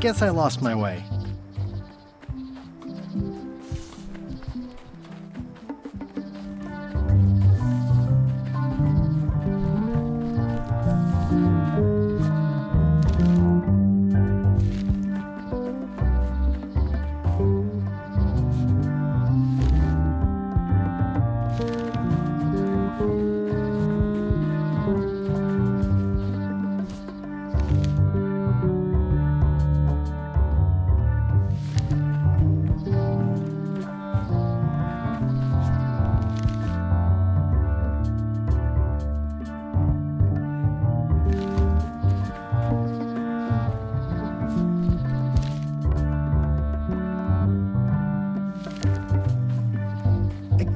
Guess I lost my way.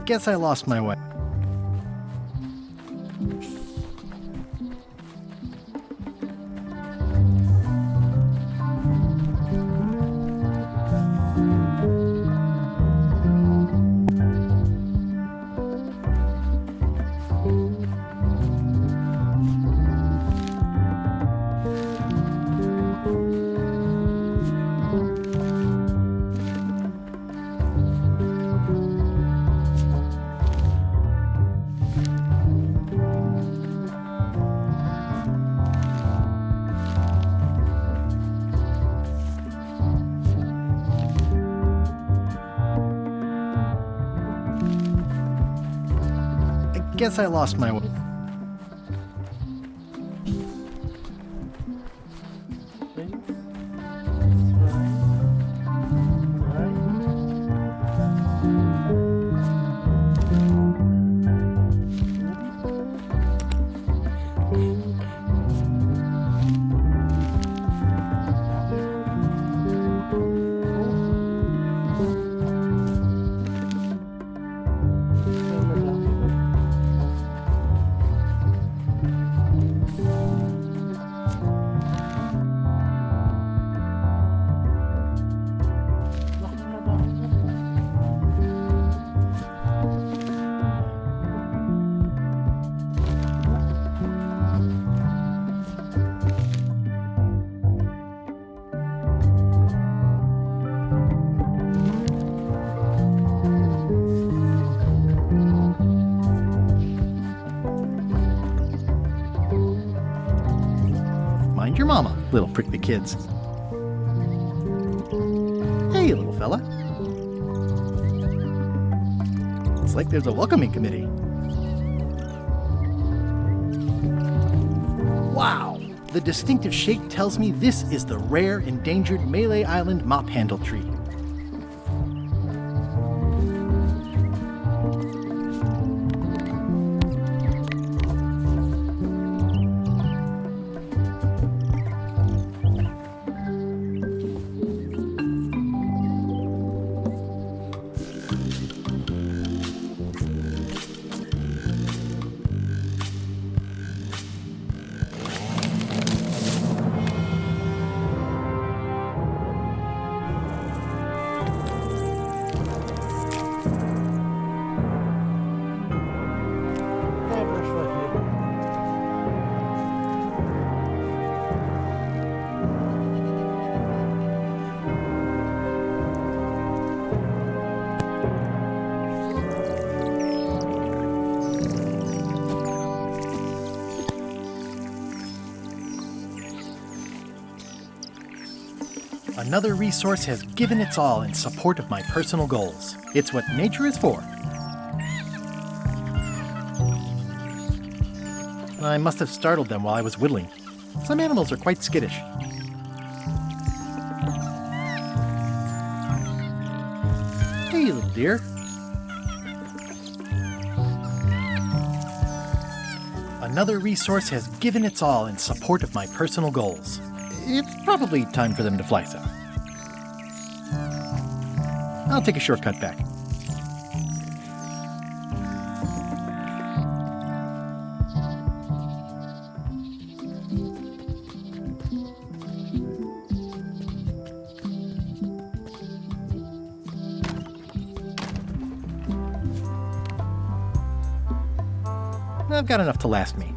Guess I lost my way. guess I lost my way. Mind your mama, little prickly kids. Hey, little fella. It's like there's a welcoming committee. Wow! The distinctive shape tells me this is the rare, endangered Malay Island mop handle tree. Another resource has given its all in support of my personal goals. It's what nature is for. I must have startled them while I was whittling. Some animals are quite skittish. Hey, little dear. Another resource has given its all in support of my personal goals. It's probably time for them to fly south. I'll take a shortcut back. I've got enough to last me.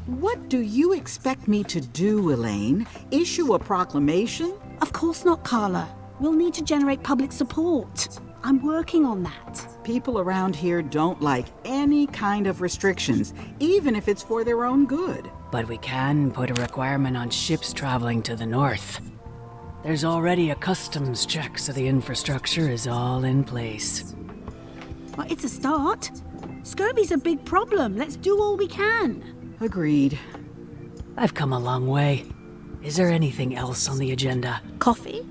What do you expect me to do, Elaine? Issue a proclamation? Of course not, Carla. We'll need to generate public support. I'm working on that. People around here don't like any kind of restrictions, even if it's for their own good. But we can put a requirement on ships traveling to the north. There's already a customs check, so the infrastructure is all in place. Well, it's a start. Scurvy's a big problem. Let's do all we can. Agreed. I've come a long way. Is there anything else on the agenda? Coffee?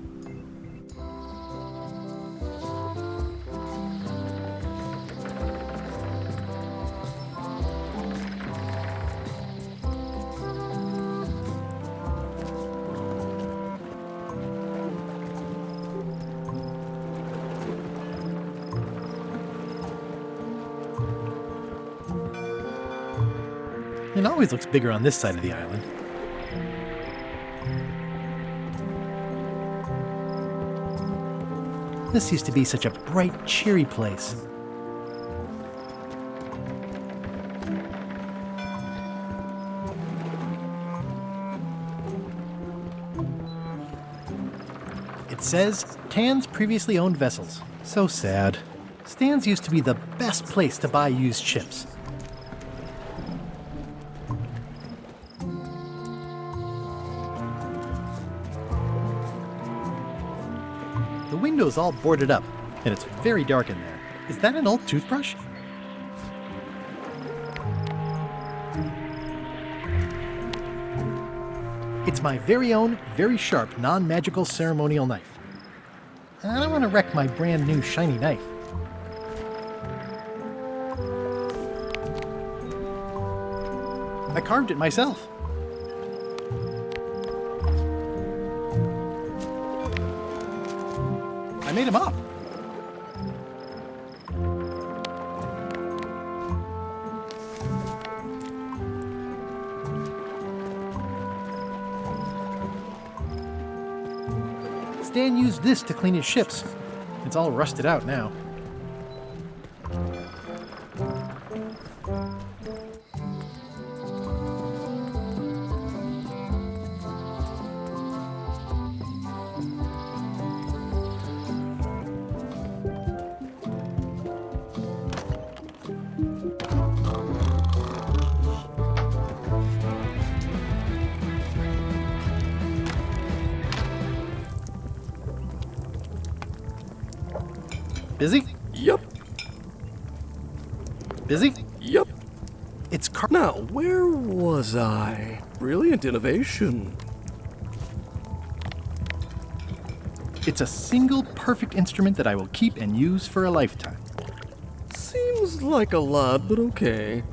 It always looks bigger on this side of the island. This used to be such a bright, cheery place. It says, Tan's previously owned vessels. So sad. Stan's used to be the best place to buy used ships. The window's all boarded up, and it's very dark in there. Is that an old toothbrush? It's my very own, very sharp, non-magical ceremonial knife. I don't want to wreck my brand new shiny knife. I carved it myself. I made him up. Stan used this to clean his ships. It's all rusted out now. Busy? Yup. Busy? Yup. It's Now, where was I? Brilliant innovation. It's a single perfect instrument that I will keep and use for a lifetime. Seems like a lot, but okay.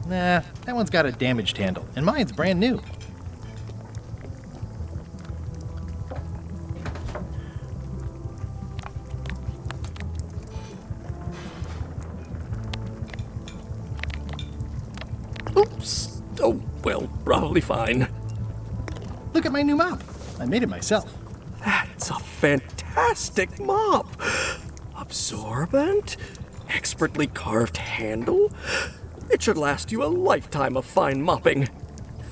Nah, that one's got a damaged handle, and mine's brand new. Oops. Oh, well, probably fine. Look at my new mop. I made it myself. That's a fantastic mop. Absorbent, expertly carved handle. It should last you a lifetime of fine mopping.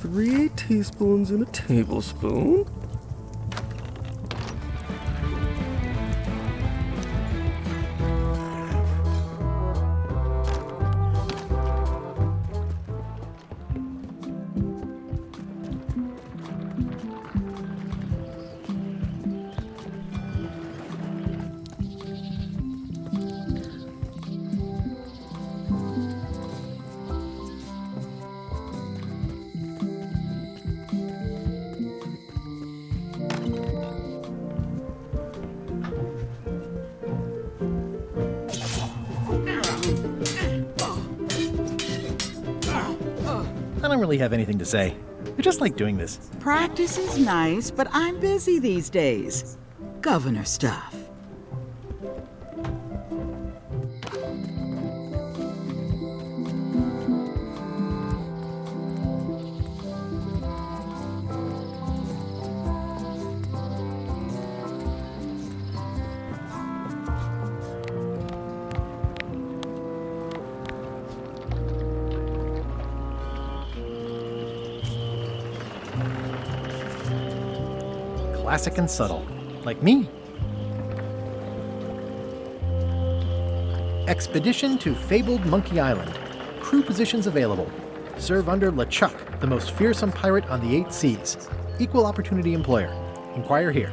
3 teaspoons in a tablespoon. I don't really have anything to say. I just like doing this. Practice is nice, but I'm busy these days. Governor stuff. Classic and subtle, like me. Expedition to fabled Monkey Island. Crew positions available. Serve under LeChuck, the most fearsome pirate on the 8 seas. Equal opportunity employer. Inquire here.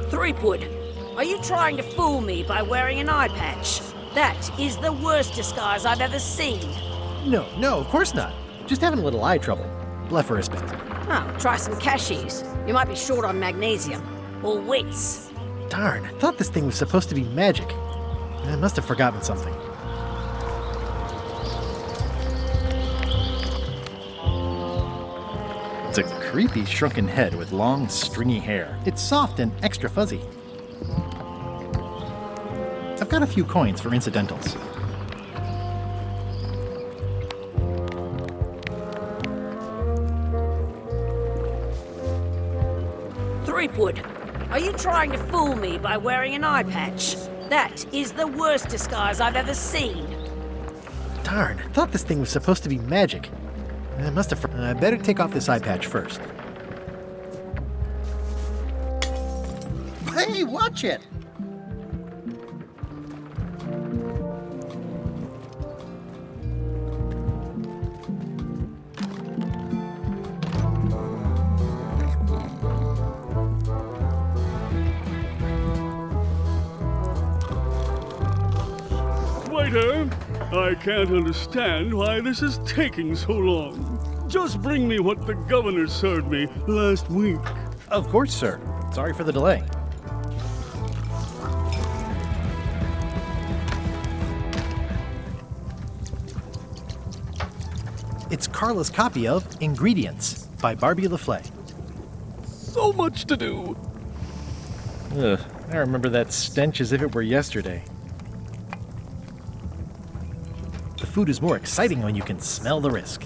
Threepwood, are you trying to fool me by wearing an eye patch? That is the worst disguise I've ever seen. No, of course not. Just having a little eye trouble. Blepharisbit. Oh, try some cashews. You might be short on magnesium. Or wits. Darn, I thought this thing was supposed to be magic. I must have forgotten something. It's a creepy shrunken head with long, stringy hair. It's soft and extra fuzzy. I've got a few coins for incidentals. Threepwood, are you trying to fool me by wearing an eye patch? That is the worst disguise I've ever seen. Darn, I thought this thing was supposed to be magic. I must have. I better take off this eye patch first. Hey, watch it! Waiter, I can't understand why this is taking so long. Just bring me what the governor served me last week. Of course, sir. Sorry for the delay. It's Carla's copy of Ingredients by Barbie LaFlay. So much to do. Ugh, I remember that stench as if it were yesterday. The food is more exciting when you can smell the risk.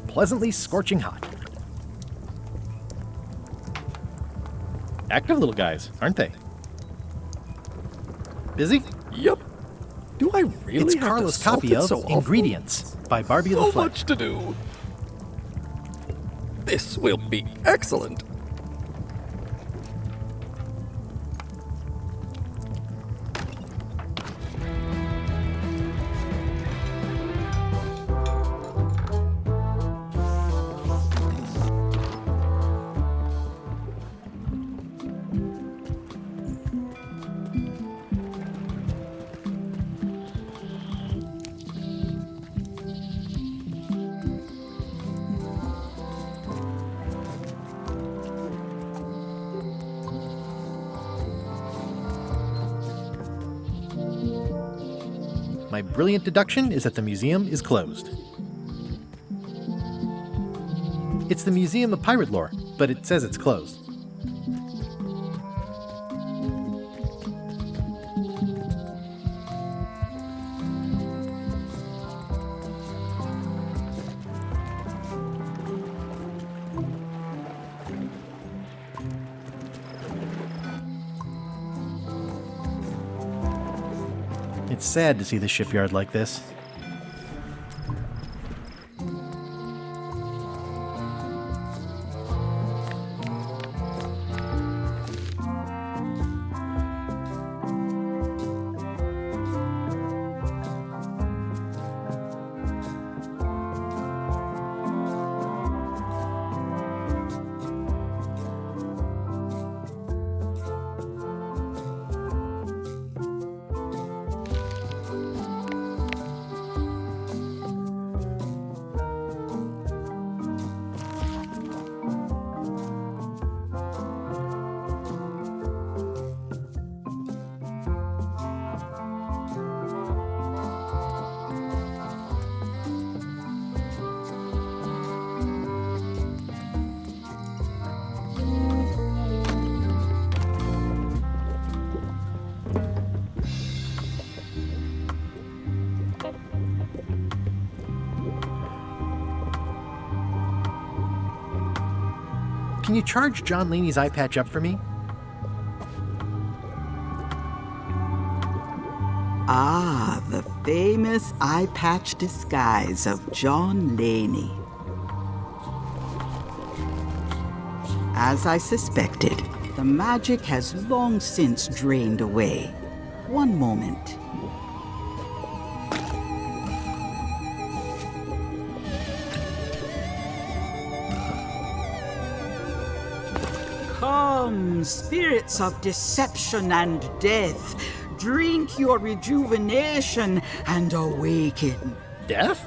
Pleasantly scorching hot. Active little guys, aren't they? Busy? Yep. Do I really It's have Carla's to salt copy it of so often? Ingredients by Barbie So LaFlay. much to do. This will be excellent. My brilliant deduction is that the museum is closed. It's the Museum of Pirate Lore, but it says it's closed. It's sad to see the shipyard like this. Can you charge John Laney's eye patch up for me? Ah, the famous eye patch disguise of John Laney. As I suspected, the magic has long since drained away. One moment. Come, spirits of deception and death, drink your rejuvenation and awaken. Death?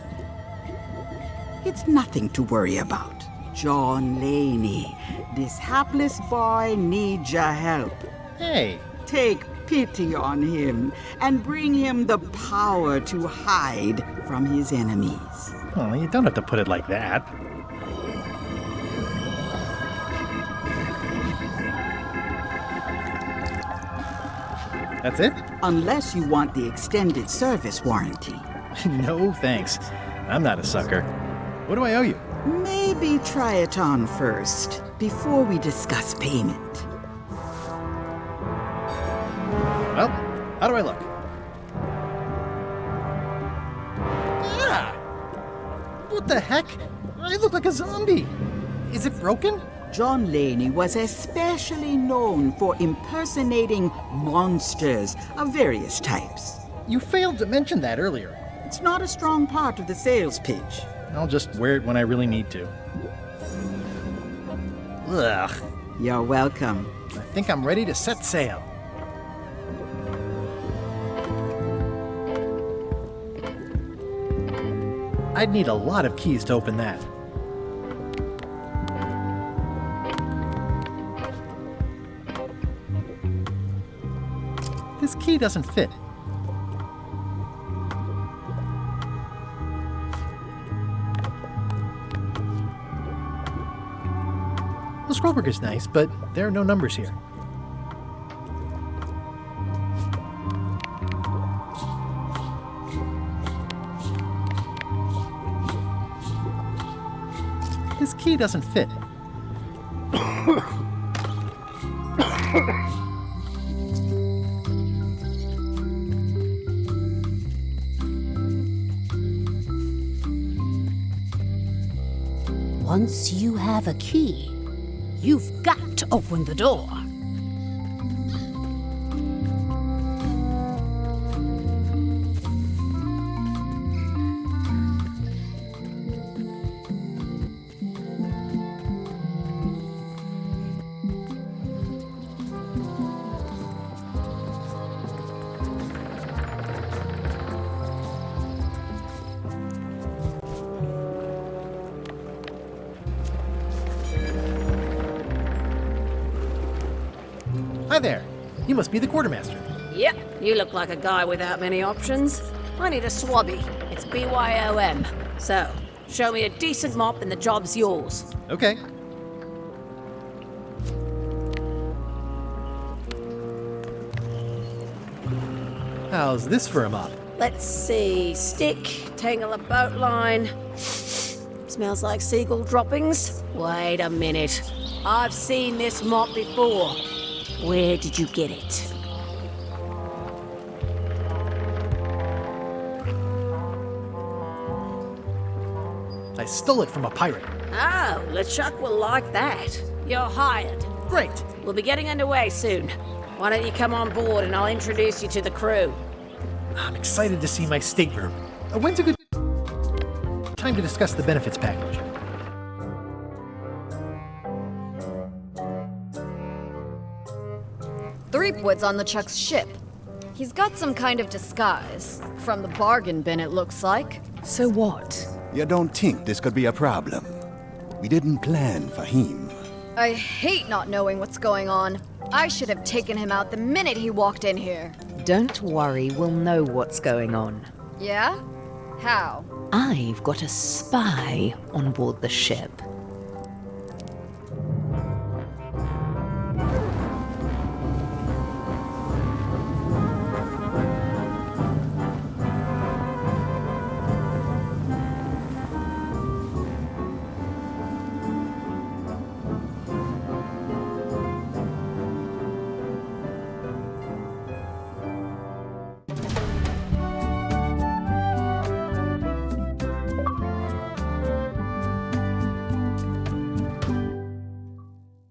It's nothing to worry about. John Laney, this hapless boy needs your help. Hey. Take pity on him and bring him the power to hide from his enemies. Oh, you don't have to put it like that. That's it? Unless you want the extended service warranty. No, thanks. I'm not a sucker. What do I owe you? Maybe try it on first, before we discuss payment. Well, how do I look? Yeah! What the heck? I look like a zombie. Is it broken? John Laney was especially known for impersonating monsters of various types. You failed to mention that earlier. It's not a strong part of the sales pitch. I'll just wear it when I really need to. Ugh. You're welcome. I think I'm ready to set sail. I'd need a lot of keys to open that. This key doesn't fit. The scrollwork is nice, but there are no numbers here. This key doesn't fit. Once you have a key, you've got to open the door. Hi there. You must be the quartermaster. Yep, you look like a guy without many options. I need a swabby. It's BYOM. So, show me a decent mop and the job's yours. Okay. How's this for a mop? Let's see. Stick, tangle a boat line. Smells like seagull droppings. Wait a minute. I've seen this mop before. Where did you get it? I stole it from a pirate. Oh, LeChuck will like that. You're hired. Great. We'll be getting underway soon. Why don't you come on board and I'll introduce you to the crew? I'm excited to see my stateroom. When's a good time to discuss the benefits package? Threepwood's on LeChuck's ship. He's got some kind of disguise. From the bargain bin, it looks like. So what? You don't think this could be a problem? We didn't plan for him. I hate not knowing what's going on. I should have taken him out the minute he walked in here. Don't worry, we'll know what's going on. Yeah? How? I've got a spy on board the ship.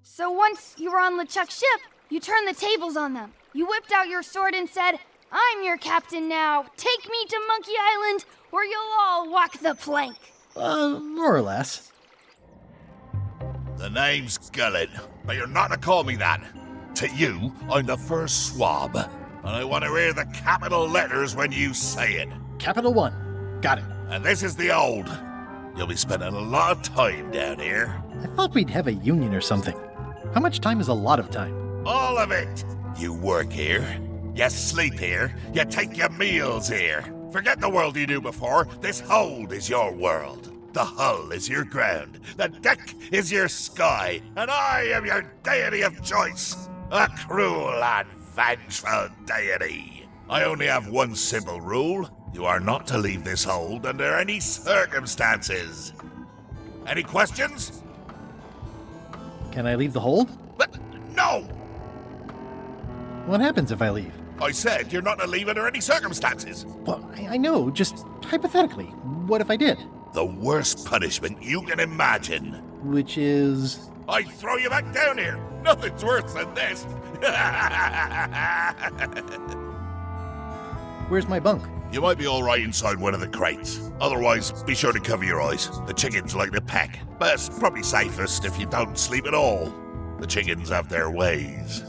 So once you were on LeChuck's ship, you turned the tables on them. You whipped out your sword and said, "I'm your captain now. Take me to Monkey Island, or you'll all walk the plank." More or less. The name's Gullet, but you're not to call me that. To you, I'm the first swab, and I want to hear the capital letters when you say it. Capital 1. Got it. And this is the old. You'll be spending a lot of time down here. I thought we'd have a union or something. How much time is a lot of time? All of it. You work here. You sleep here, you take your meals here. Forget the world you knew before. This hold is your world. The hull is your ground. The deck is your sky. And I am your deity of choice. A cruel and vengeful deity. I only have one simple rule. You are not to leave this hold under any circumstances. Any questions? Can I leave the hold? But no! What happens if I leave? I said you're not to leave under any circumstances. Well, I know, just hypothetically. What if I did? The worst punishment you can imagine. Which is? I throw you back down here. Nothing's worse than this. Where's my bunk? You might be all right inside one of the crates. Otherwise, be sure to cover your eyes. The chickens like to peck. But it's probably safest if you don't sleep at all. The chickens have their ways.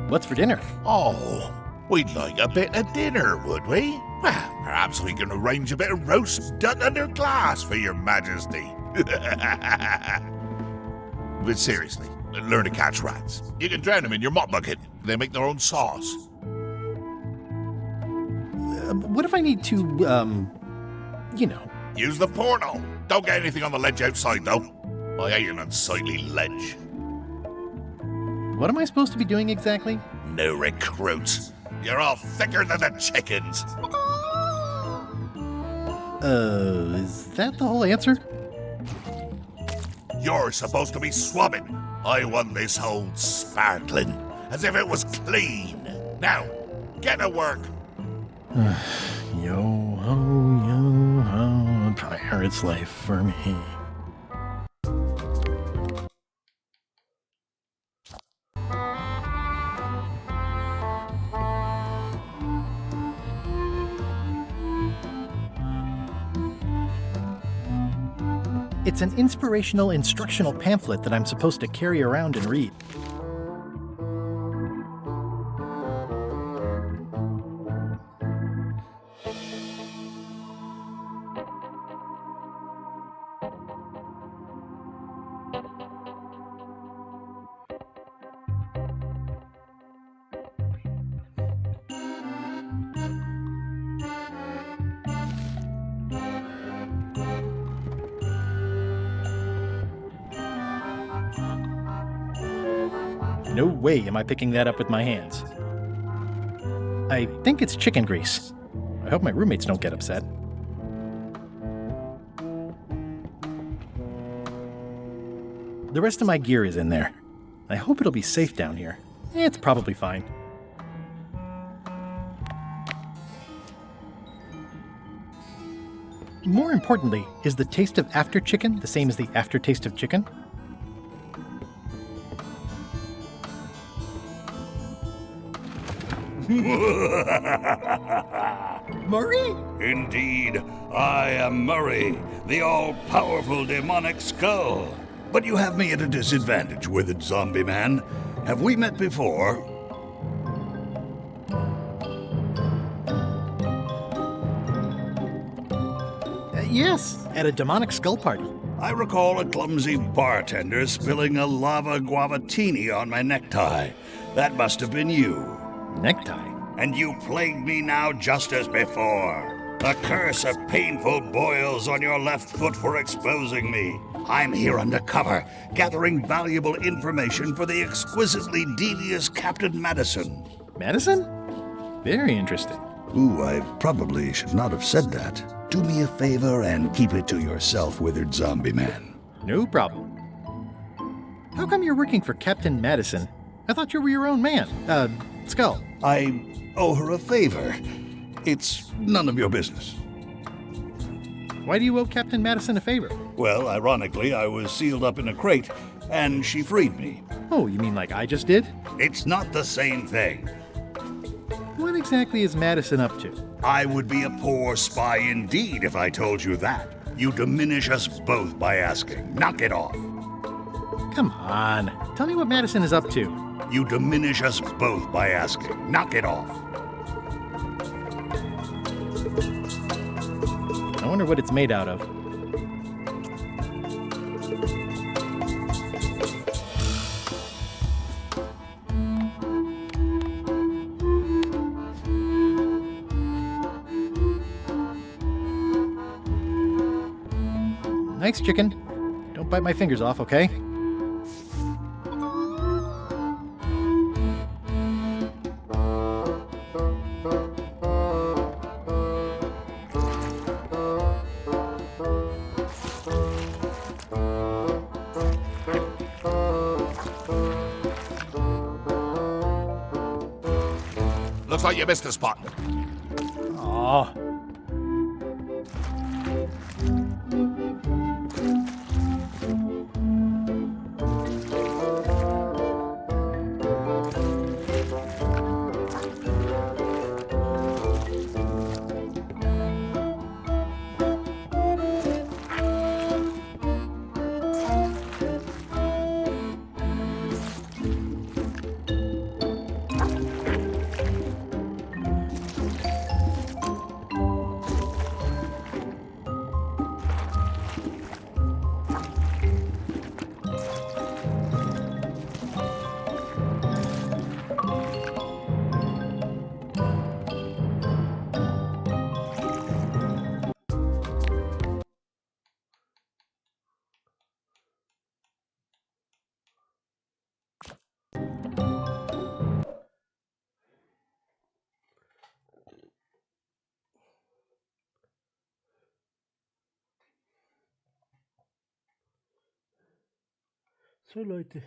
What's for dinner? Oh, we'd like a bit of dinner, would we? Well, perhaps we can arrange a bit of roast duck under glass for your majesty. But seriously, learn to catch rats. You can drown them in your mop bucket. They make their own sauce. What if I need to, Use the portal. Don't get anything on the ledge outside, though. I hate an unsightly ledge. What am I supposed to be doing exactly? New recruits. You're all thicker than the chickens. Is that the whole answer? You're supposed to be swabbing. I want this hold sparkling, as if it was clean. Now, get to work. Yo-ho, a pirate's life for me. It's an inspirational instructional pamphlet that I'm supposed to carry around and read. No way am I picking that up with my hands. I think it's chicken grease. I hope my roommates don't get upset. The rest of my gear is in there. I hope it'll be safe down here. It's probably fine. More importantly, is the taste of after chicken the same as the aftertaste of chicken? Murray? Indeed, I am Murray, the all-powerful demonic skull. But you have me at a disadvantage, withered zombie man. Have we met before? Yes, at a demonic skull party. I recall a clumsy bartender spilling a lava guavatini on my necktie. That must have been you. Necktie? And you plague me now just as before. A curse of painful boils on your left foot for exposing me. I'm here undercover, gathering valuable information for the exquisitely devious Captain Madison. Madison? Very interesting. Ooh, I probably should not have said that. Do me a favor and keep it to yourself, withered zombie man. No problem. How come you're working for Captain Madison? I thought you were your own man. Skull. I owe her a favor. It's none of your business. Why do you owe Captain Madison a favor? Well, ironically, I was sealed up in a crate, and she freed me. Oh, you mean like I just did? It's not the same thing. What exactly is Madison up to? I would be a poor spy indeed if I told you that. You diminish us both by asking. Knock it off. Come on. Tell me what Madison is up to. You diminish us both by asking. Knock it off. I wonder what it's made out of. Nice chicken. Don't bite my fingers off, okay? Looks like you missed a spot. Aw. So Leute,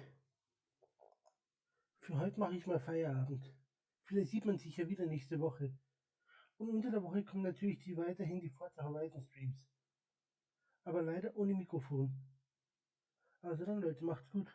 für heute mache ich mal Feierabend. Vielleicht sieht man sich ja wieder nächste Woche. Und unter der Woche kommen natürlich weiterhin die Forza Horizon Streams. Aber leider ohne Mikrofon. Also dann Leute, macht's gut.